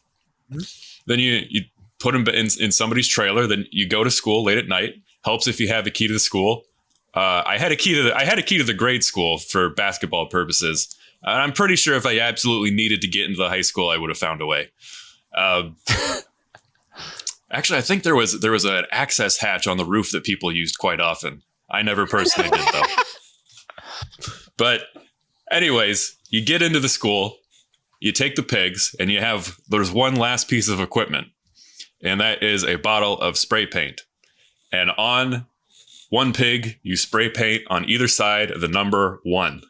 Then you put them in somebody's trailer. Then you go to school late at night. Helps if you have a key to the school. I had a key to the grade school for basketball purposes. I'm pretty sure if I absolutely needed to get into the high school, I would have found a way. Actually, I think there was an access hatch on the roof that people used quite often. I never personally did though. But anyways, you get into the school, you take the pigs, and there's one last piece of equipment, and that is a bottle of spray paint. And on one pig, you spray paint on either side of the number 1.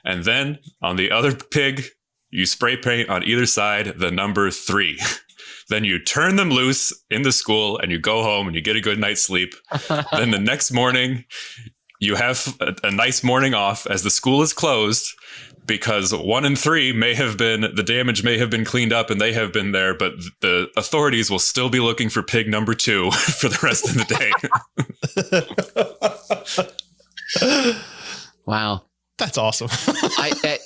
And then on the other pig, you spray paint on either side the number 3. Then you turn them loose in the school and you go home and you get a good night's sleep. Then the next morning, you have a nice morning off as the school is closed because 1 and 3 the damage may have been cleaned up and they have been there, but the authorities will still be looking for pig number 2 for the rest of the day. Wow. That's awesome.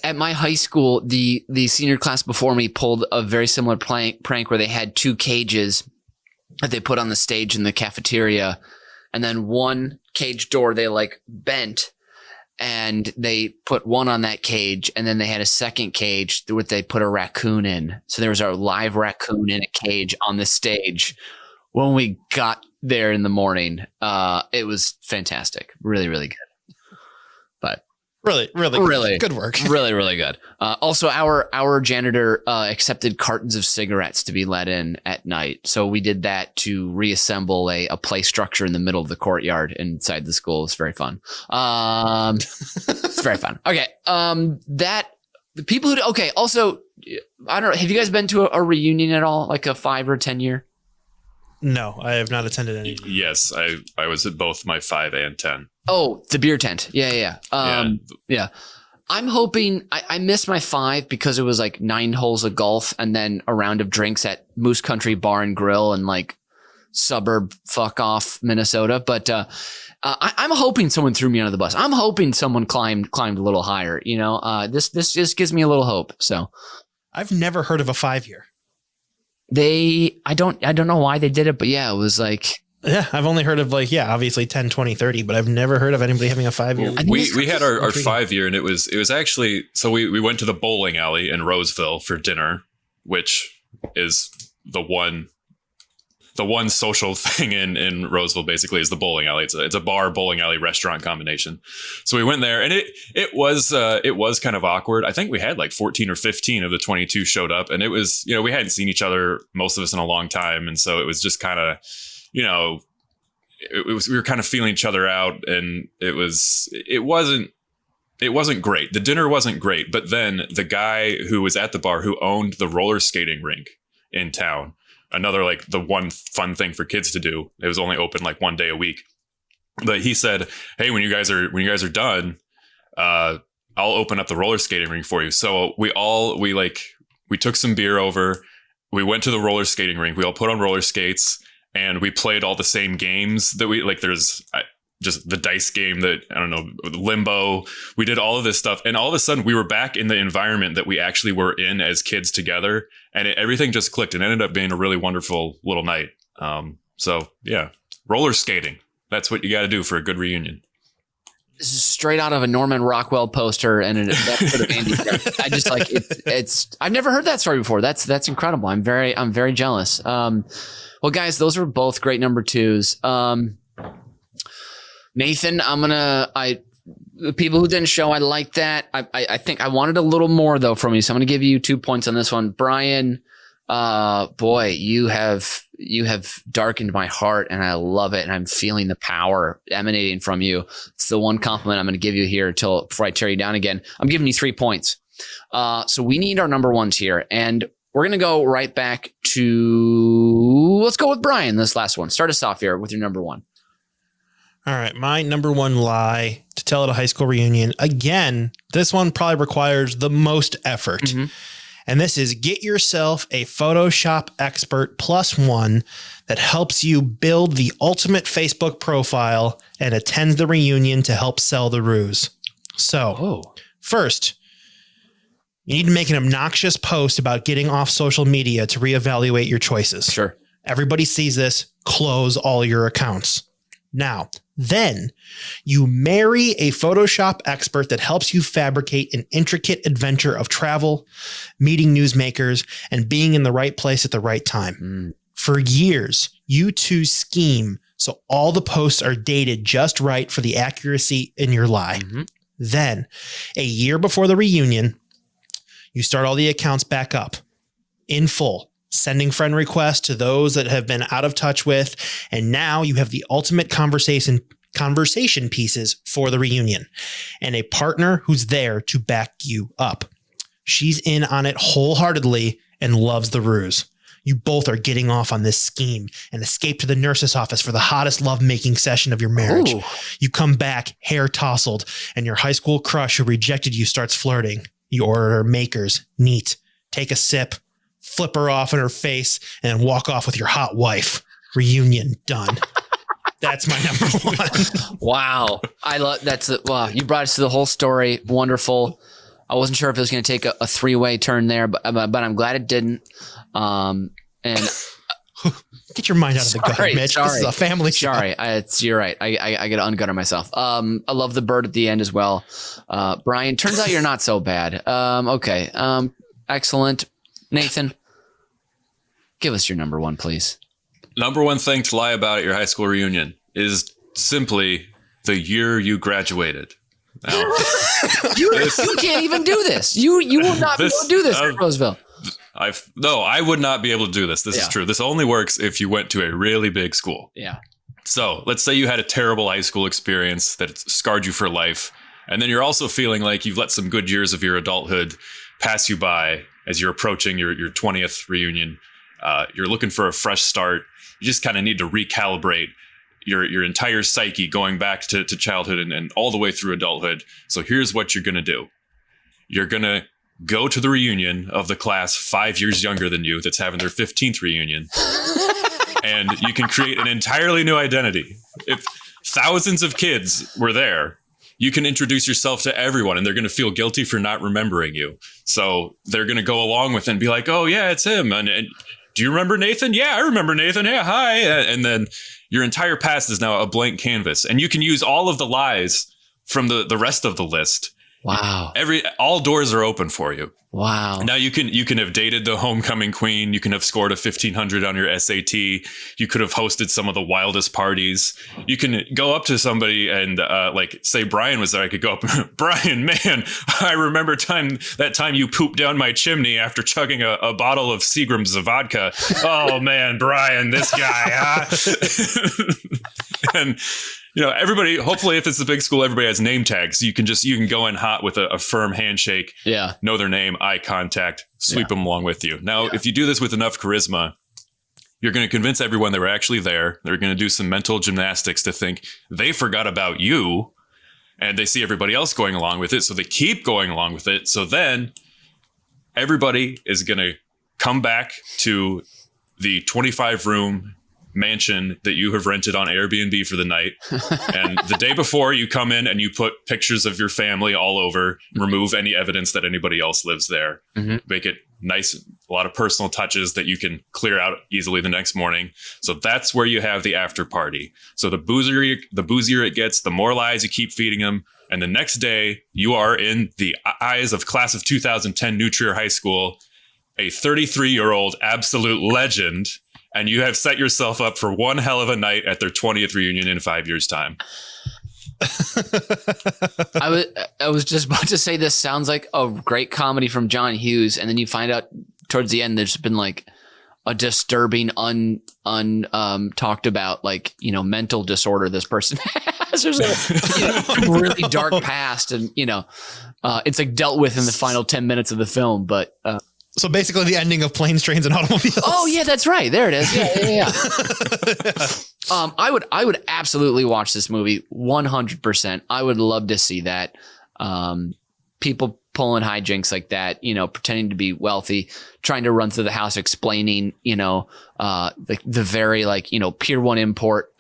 At my high school, the senior class before me pulled a very similar prank where they had 2 cages that they put on the stage in the cafeteria. And then one cage door they bent and they put one on that cage. And then they had a second cage that they put a raccoon in. So there was a live raccoon in a cage on the stage. When we got there in the morning, it was fantastic. Really, really good. But Really good work. Really, really good. Also, our janitor accepted cartons of cigarettes to be let in at night. So we did that to reassemble a play structure in the middle of the courtyard inside the school. It's very fun. It's very fun. Okay. The people who, okay. Also, I don't know. Have you guys been to a reunion at all? Like a 5 or 10 year? No, I have not attended any. Yes, I was at both my 5 and 10. Oh, the beer tent. Yeah. Yeah. I'm hoping I missed my 5 because it was 9 holes of golf and then a round of drinks at Moose Country Bar and Grill in suburb fuck off Minnesota. But I'm hoping someone threw me under the bus. I'm hoping someone climbed a little higher. This just gives me a little hope. So I've never heard of a 5 year. I don't know why they did it, but yeah, it was Yeah, I've only heard of obviously 10, 20, 30, but I've never heard of anybody having a 5-year. We had our 5-year, and it was actually, so we went to the bowling alley in Roseville for dinner, which is the one social thing in Roseville basically is the bowling alley. It's a bar, bowling alley, restaurant combination. So we went there, and it was kind of awkward. I think we had like 14 or 15 of the 22 showed up, and it was, we hadn't seen each other, most of us, in a long time, and so it was just kind of, we were kind of feeling each other out, and it wasn't great. The dinner wasn't great, but then the guy who was at the bar, who owned the roller skating rink in town, another like the one fun thing for kids to do, it was only open like one day a week, but he said, hey, when you guys are done, I'll open up the roller skating rink for you. So we took some beer over, we went to the roller skating rink, we all put on roller skates, and we played all the same games that there's just the dice game that, I don't know, Limbo. We did all of this stuff. And all of a sudden we were back in the environment that we actually were in as kids together. And everything just clicked and ended up being a really wonderful little night. So yeah, roller skating. That's what you got to do for a good reunion. This is straight out of a Norman Rockwell poster, and that's sort of Andy. I just like it's. I've never heard that story before. That's incredible. I'm very jealous. Well, guys, those were both great number 2s. Nathan, the people who didn't show, I like that. I think I wanted a little more though from you, so I'm going to give you 2 points on this one. Brian, boy, you have darkened my heart, and I love it, and I'm feeling the power emanating from you. It's the one compliment I'm going to give you here before I tear you down again. I'm giving you 3 points. So we need our number 1s here, and we're going to go right back to, let's go with Brian, this last one. Start us off here with your number 1. All right. My number 1 lie to tell at a high school reunion. Again, this one probably requires the most effort. Mm-hmm. And this is get yourself a Photoshop expert +1 that helps you build the ultimate Facebook profile and attends the reunion to help sell the ruse. So first, you need to make an obnoxious post about getting off social media to reevaluate your choices. Sure. Everybody sees this. Close all your accounts. Now, then you marry a Photoshop expert that helps you fabricate an intricate adventure of travel, meeting newsmakers, and being in the right place at the right time. For years, you two scheme so all the posts are dated just right for the accuracy in your lie. Mm-hmm. Then, a year before the reunion, you start all the accounts back up in full, sending friend requests to those that have been out of touch with. And now you have the ultimate conversation pieces for the reunion and a partner who's there to back you up. She's in on it wholeheartedly and loves the ruse. You both are getting off on this scheme and escape to the nurse's office for the hottest lovemaking session of your marriage. Ooh. You come back, hair tousled, and your high school crush who rejected you starts flirting. You order her Makers, neat, take a sip, flip her off in her face, and walk off with your hot wife. Reunion done. That's my number 1. Wow. I love wow. You brought us to the whole story. Wonderful. I wasn't sure if it was going to take a 3-way turn there, but I'm glad it didn't. And get your mind out of the gutter, Mitch. This is a family show. Sorry. You're right. I got to ungutter myself. I love the bird at the end as well. Brian, turns out you're not so bad. Okay. Excellent. Nathan, give us your number 1, please. Number 1 thing to lie about at your high school reunion is simply the year you graduated. Now, you can't even do this. You will not be able to do this in Roseville. I would not be able to do this. This is true. This only works if you went to a really big school. Yeah. So let's say you had a terrible high school experience that scarred you for life. And then you're also feeling like you've let some good years of your adulthood pass you by as you're approaching your 20th reunion. You're looking for a fresh start. You just kind of need to recalibrate your entire psyche going back to childhood and all the way through adulthood. So here's what you're going to do. You're going to go to the reunion of the class 5 years younger than you that's having their 15th reunion. And you can create an entirely new identity. If thousands of kids were there, you can introduce yourself to everyone and they're going to feel guilty for not remembering you. So they're going to go along with it and be like, oh yeah, it's him. And do you remember Nathan? Yeah, I remember Nathan. Yeah, hi. And then your entire past is now a blank canvas. And you can use all of the lies from the rest of the list. Wow. All doors are open for you. Wow. Now you can have dated the homecoming queen. You can have scored a 1500 on your SAT. You could have hosted some of the wildest parties. You can go up to somebody and like say Brian was there. I could go up, Brian, man, I remember that time you pooped down my chimney after chugging a bottle of Seagram's of vodka. Oh man, Brian, this guy, huh? And everybody, hopefully if it's a big school, everybody has name tags. You can go in hot with a firm handshake, know their name, eye contact, sweep them along with you. Now, if you do this with enough charisma, you're going to convince everyone they were actually there. They're going to do some mental gymnastics to think they forgot about you, and they see everybody else going along with it. So they keep going along with it. So then everybody is going to come back to the 25-room mansion that you have rented on Airbnb for the night. And the day before, you come in and you put pictures of your family all over, remove any evidence that anybody else lives there, make it nice, a lot of personal touches that you can clear out easily the next morning. So that's where you have the after party. So the boozier it gets, the more lies you keep feeding them. And the next day, you are in the eyes of class of 2010 New Trier High School, a 33-year-old absolute legend. And you have set yourself up for one hell of a night at their 20th reunion in 5 years' time. I was just about to say this sounds like a great comedy from John Hughes, and then you find out towards the end there's been like a disturbing talked about mental disorder this person has. There's a really dark past, and it's like dealt with in the final 10 minutes of the film, but. So basically the ending of Planes, Trains, and Automobiles. Oh yeah, that's right. There it is. Yeah. I would absolutely watch this movie 100%. I would love to see that. People pulling hijinks like that, pretending to be wealthy, trying to run through the house, explaining, the very Pier 1 import,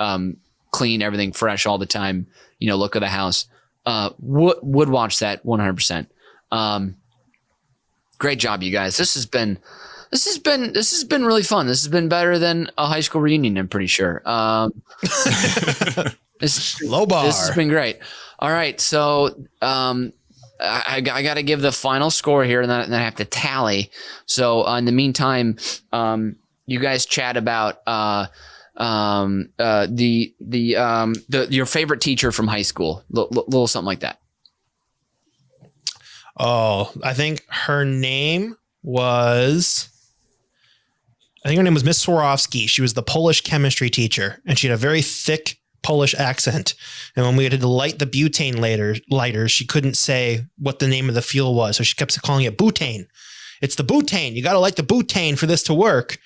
clean, everything fresh all the time, look of the house. Would watch that 100%. Great job, you guys. This has been really fun. This has been better than a high school reunion, I'm pretty sure. Low bar. This has been great. All right, so I got to give the final score here, and then I have to tally. So in the meantime, you guys chat about your favorite teacher from high school, little something like that. Oh, I think her name was Miss Swarovski. She was the Polish chemistry teacher, and she had a very thick Polish accent. And when we had to light the butane lighters, she couldn't say what the name of the fuel was. So she kept calling it butane. It's the butane. You got to light the butane for this to work.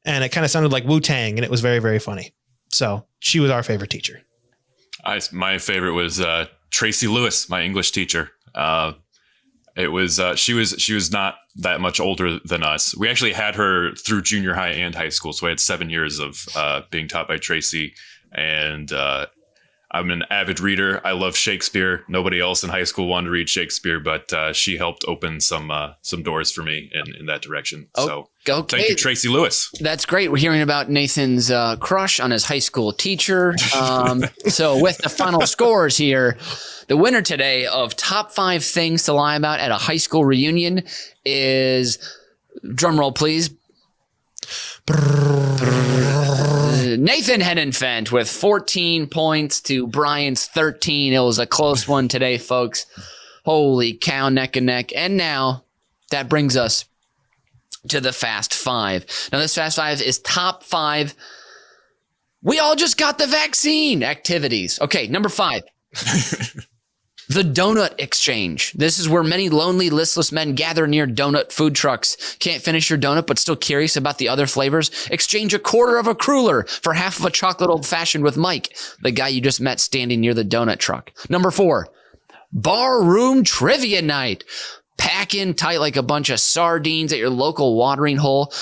And it kind of sounded like Wu-Tang, and it was very, very funny. So she was our favorite teacher. My favorite was Tracy Lewis, my English teacher. It was she was not that much older than us. We actually had her through junior high and high school, so I had 7 years of being taught by Tracy. And I'm an avid reader. I love Shakespeare. Nobody else in high school wanted to read Shakespeare, but she helped open some doors for me in that direction. So thank you, Tracy Lewis. That's great. We're hearing about Nathan's crush on his high school teacher. So with the final scores here, the winner today of top 5 things to lie about at a high school reunion is, drum roll please, Nathan Hennenfent with 14 points to Brian's 13. It was a close one today, folks. Holy cow, neck and neck. And now that brings us to the Fast 5. Now this Fast 5 is top 5. We all just got the vaccine activities. Okay, number 5. The Donut Exchange. This is where many lonely, listless men gather near donut food trucks. Can't finish your donut, but still curious about the other flavors? Exchange a quarter of a cruller for half of a chocolate old-fashioned with Mike, the guy you just met standing near the donut truck. Number 4, Barroom Trivia Night. Pack in tight like a bunch of sardines at your local watering hole,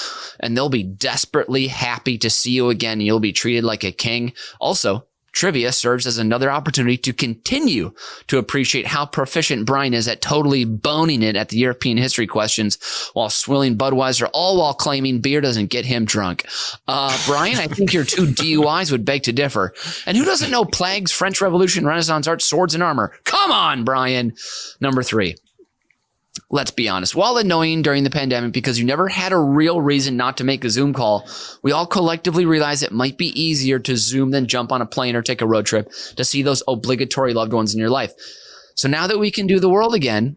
and they'll be desperately happy to see you again. You'll be treated like a king. Also, Trivia serves as another opportunity to continue to appreciate how proficient Brian is at totally boning it at the European history questions while swilling Budweiser, all while claiming beer doesn't get him drunk. Brian, I think your 2 DUIs would beg to differ. And who doesn't know plagues, French Revolution, Renaissance art, swords, and armor? Come on, Brian. Number 3. Let's be honest. While annoying during the pandemic because you never had a real reason not to make a Zoom call, we all collectively realized it might be easier to Zoom than jump on a plane or take a road trip to see those obligatory loved ones in your life. So now that we can do the world again,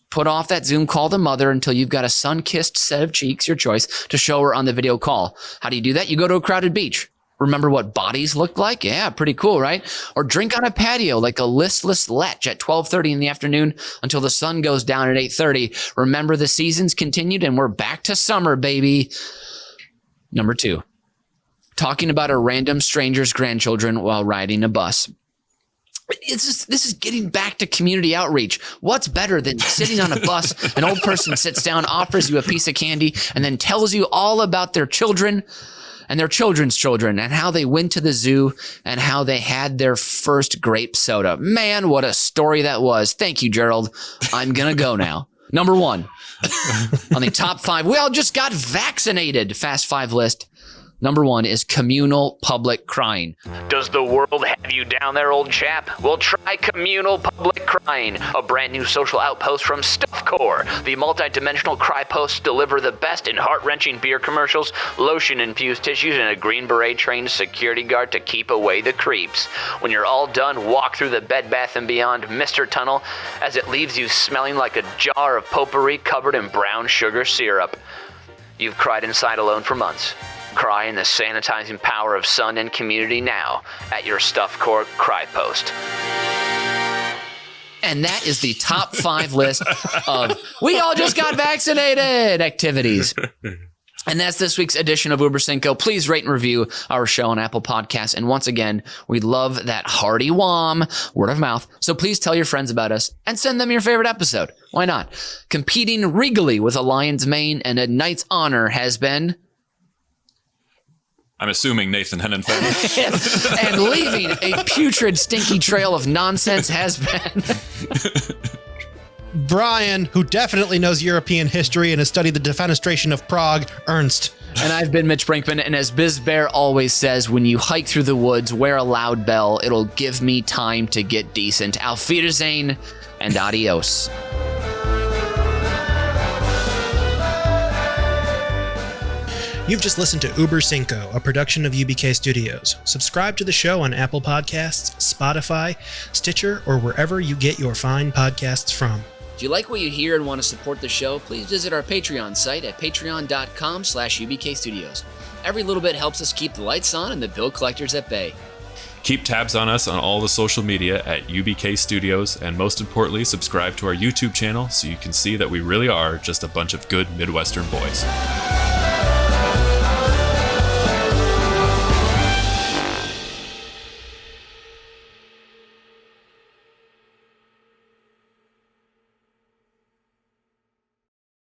put off that Zoom call to mother until you've got a sun-kissed set of cheeks, your choice, to show her on the video call. How do you do that? You go to a crowded beach. Remember what bodies looked like? Yeah, pretty cool, right? Or drink on a patio like a listless lech at 12:30 in the afternoon until the sun goes down at 8:30. Remember the seasons continued and we're back to summer, baby. Number 2, talking about a random stranger's grandchildren while riding a bus. This is getting back to community outreach. What's better than sitting on a bus, an old person sits down, offers you a piece of candy, and then tells you all about their children and their children's children and how they went to the zoo and how they had their first grape soda. Man, what a story that was. Thank you, Gerald. I'm going to go now. Number 1 on the top 5. We all just got vaccinated. Fast 5 list. Number 1 is communal public crying. Does the world have you down there, old chap? Well, try communal public crying, a brand new social outpost from Stuffcore. The multi-dimensional cry posts deliver the best in heart-wrenching beer commercials, lotion-infused tissues, and a Green Beret-trained security guard to keep away the creeps. When you're all done, walk through the Bed Bath & Beyond Mr. Tunnel as it leaves you smelling like a jar of potpourri covered in brown sugar syrup. You've cried inside alone for months. Cry in the sanitizing power of sun and community now at your Stuffcore Cry Post. And that is the top 5 list of we all just got vaccinated activities. And that's this week's edition of Uber Cinco. Please rate and review our show on Apple Podcasts. And once again, we love that hearty wham, word of mouth. So please tell your friends about us and send them your favorite episode. Why not? Competing regally with a lion's mane and a knight's honor has been... I'm assuming Nathan Hennenfent. And leaving a putrid, stinky trail of nonsense has been... Brian, who definitely knows European history and has studied the defenestration of Prague, Ernst. And I've been Mitch Brinkman, and as Biz Bear always says, when you hike through the woods, wear a loud bell. It'll give me time to get decent. Auf Wiedersehen and adios. You've just listened to Uber Cinco, a production of UBK Studios. Subscribe to the show on Apple Podcasts, Spotify, Stitcher, or wherever you get your fine podcasts from. If you like what you hear and want to support the show, please visit our Patreon site at patreon.com/UBK Studios. Every little bit helps us keep the lights on and the bill collectors at bay. Keep tabs on us on all the social media at UBK Studios, and most importantly, subscribe to our YouTube channel so you can see that we really are just a bunch of good Midwestern boys.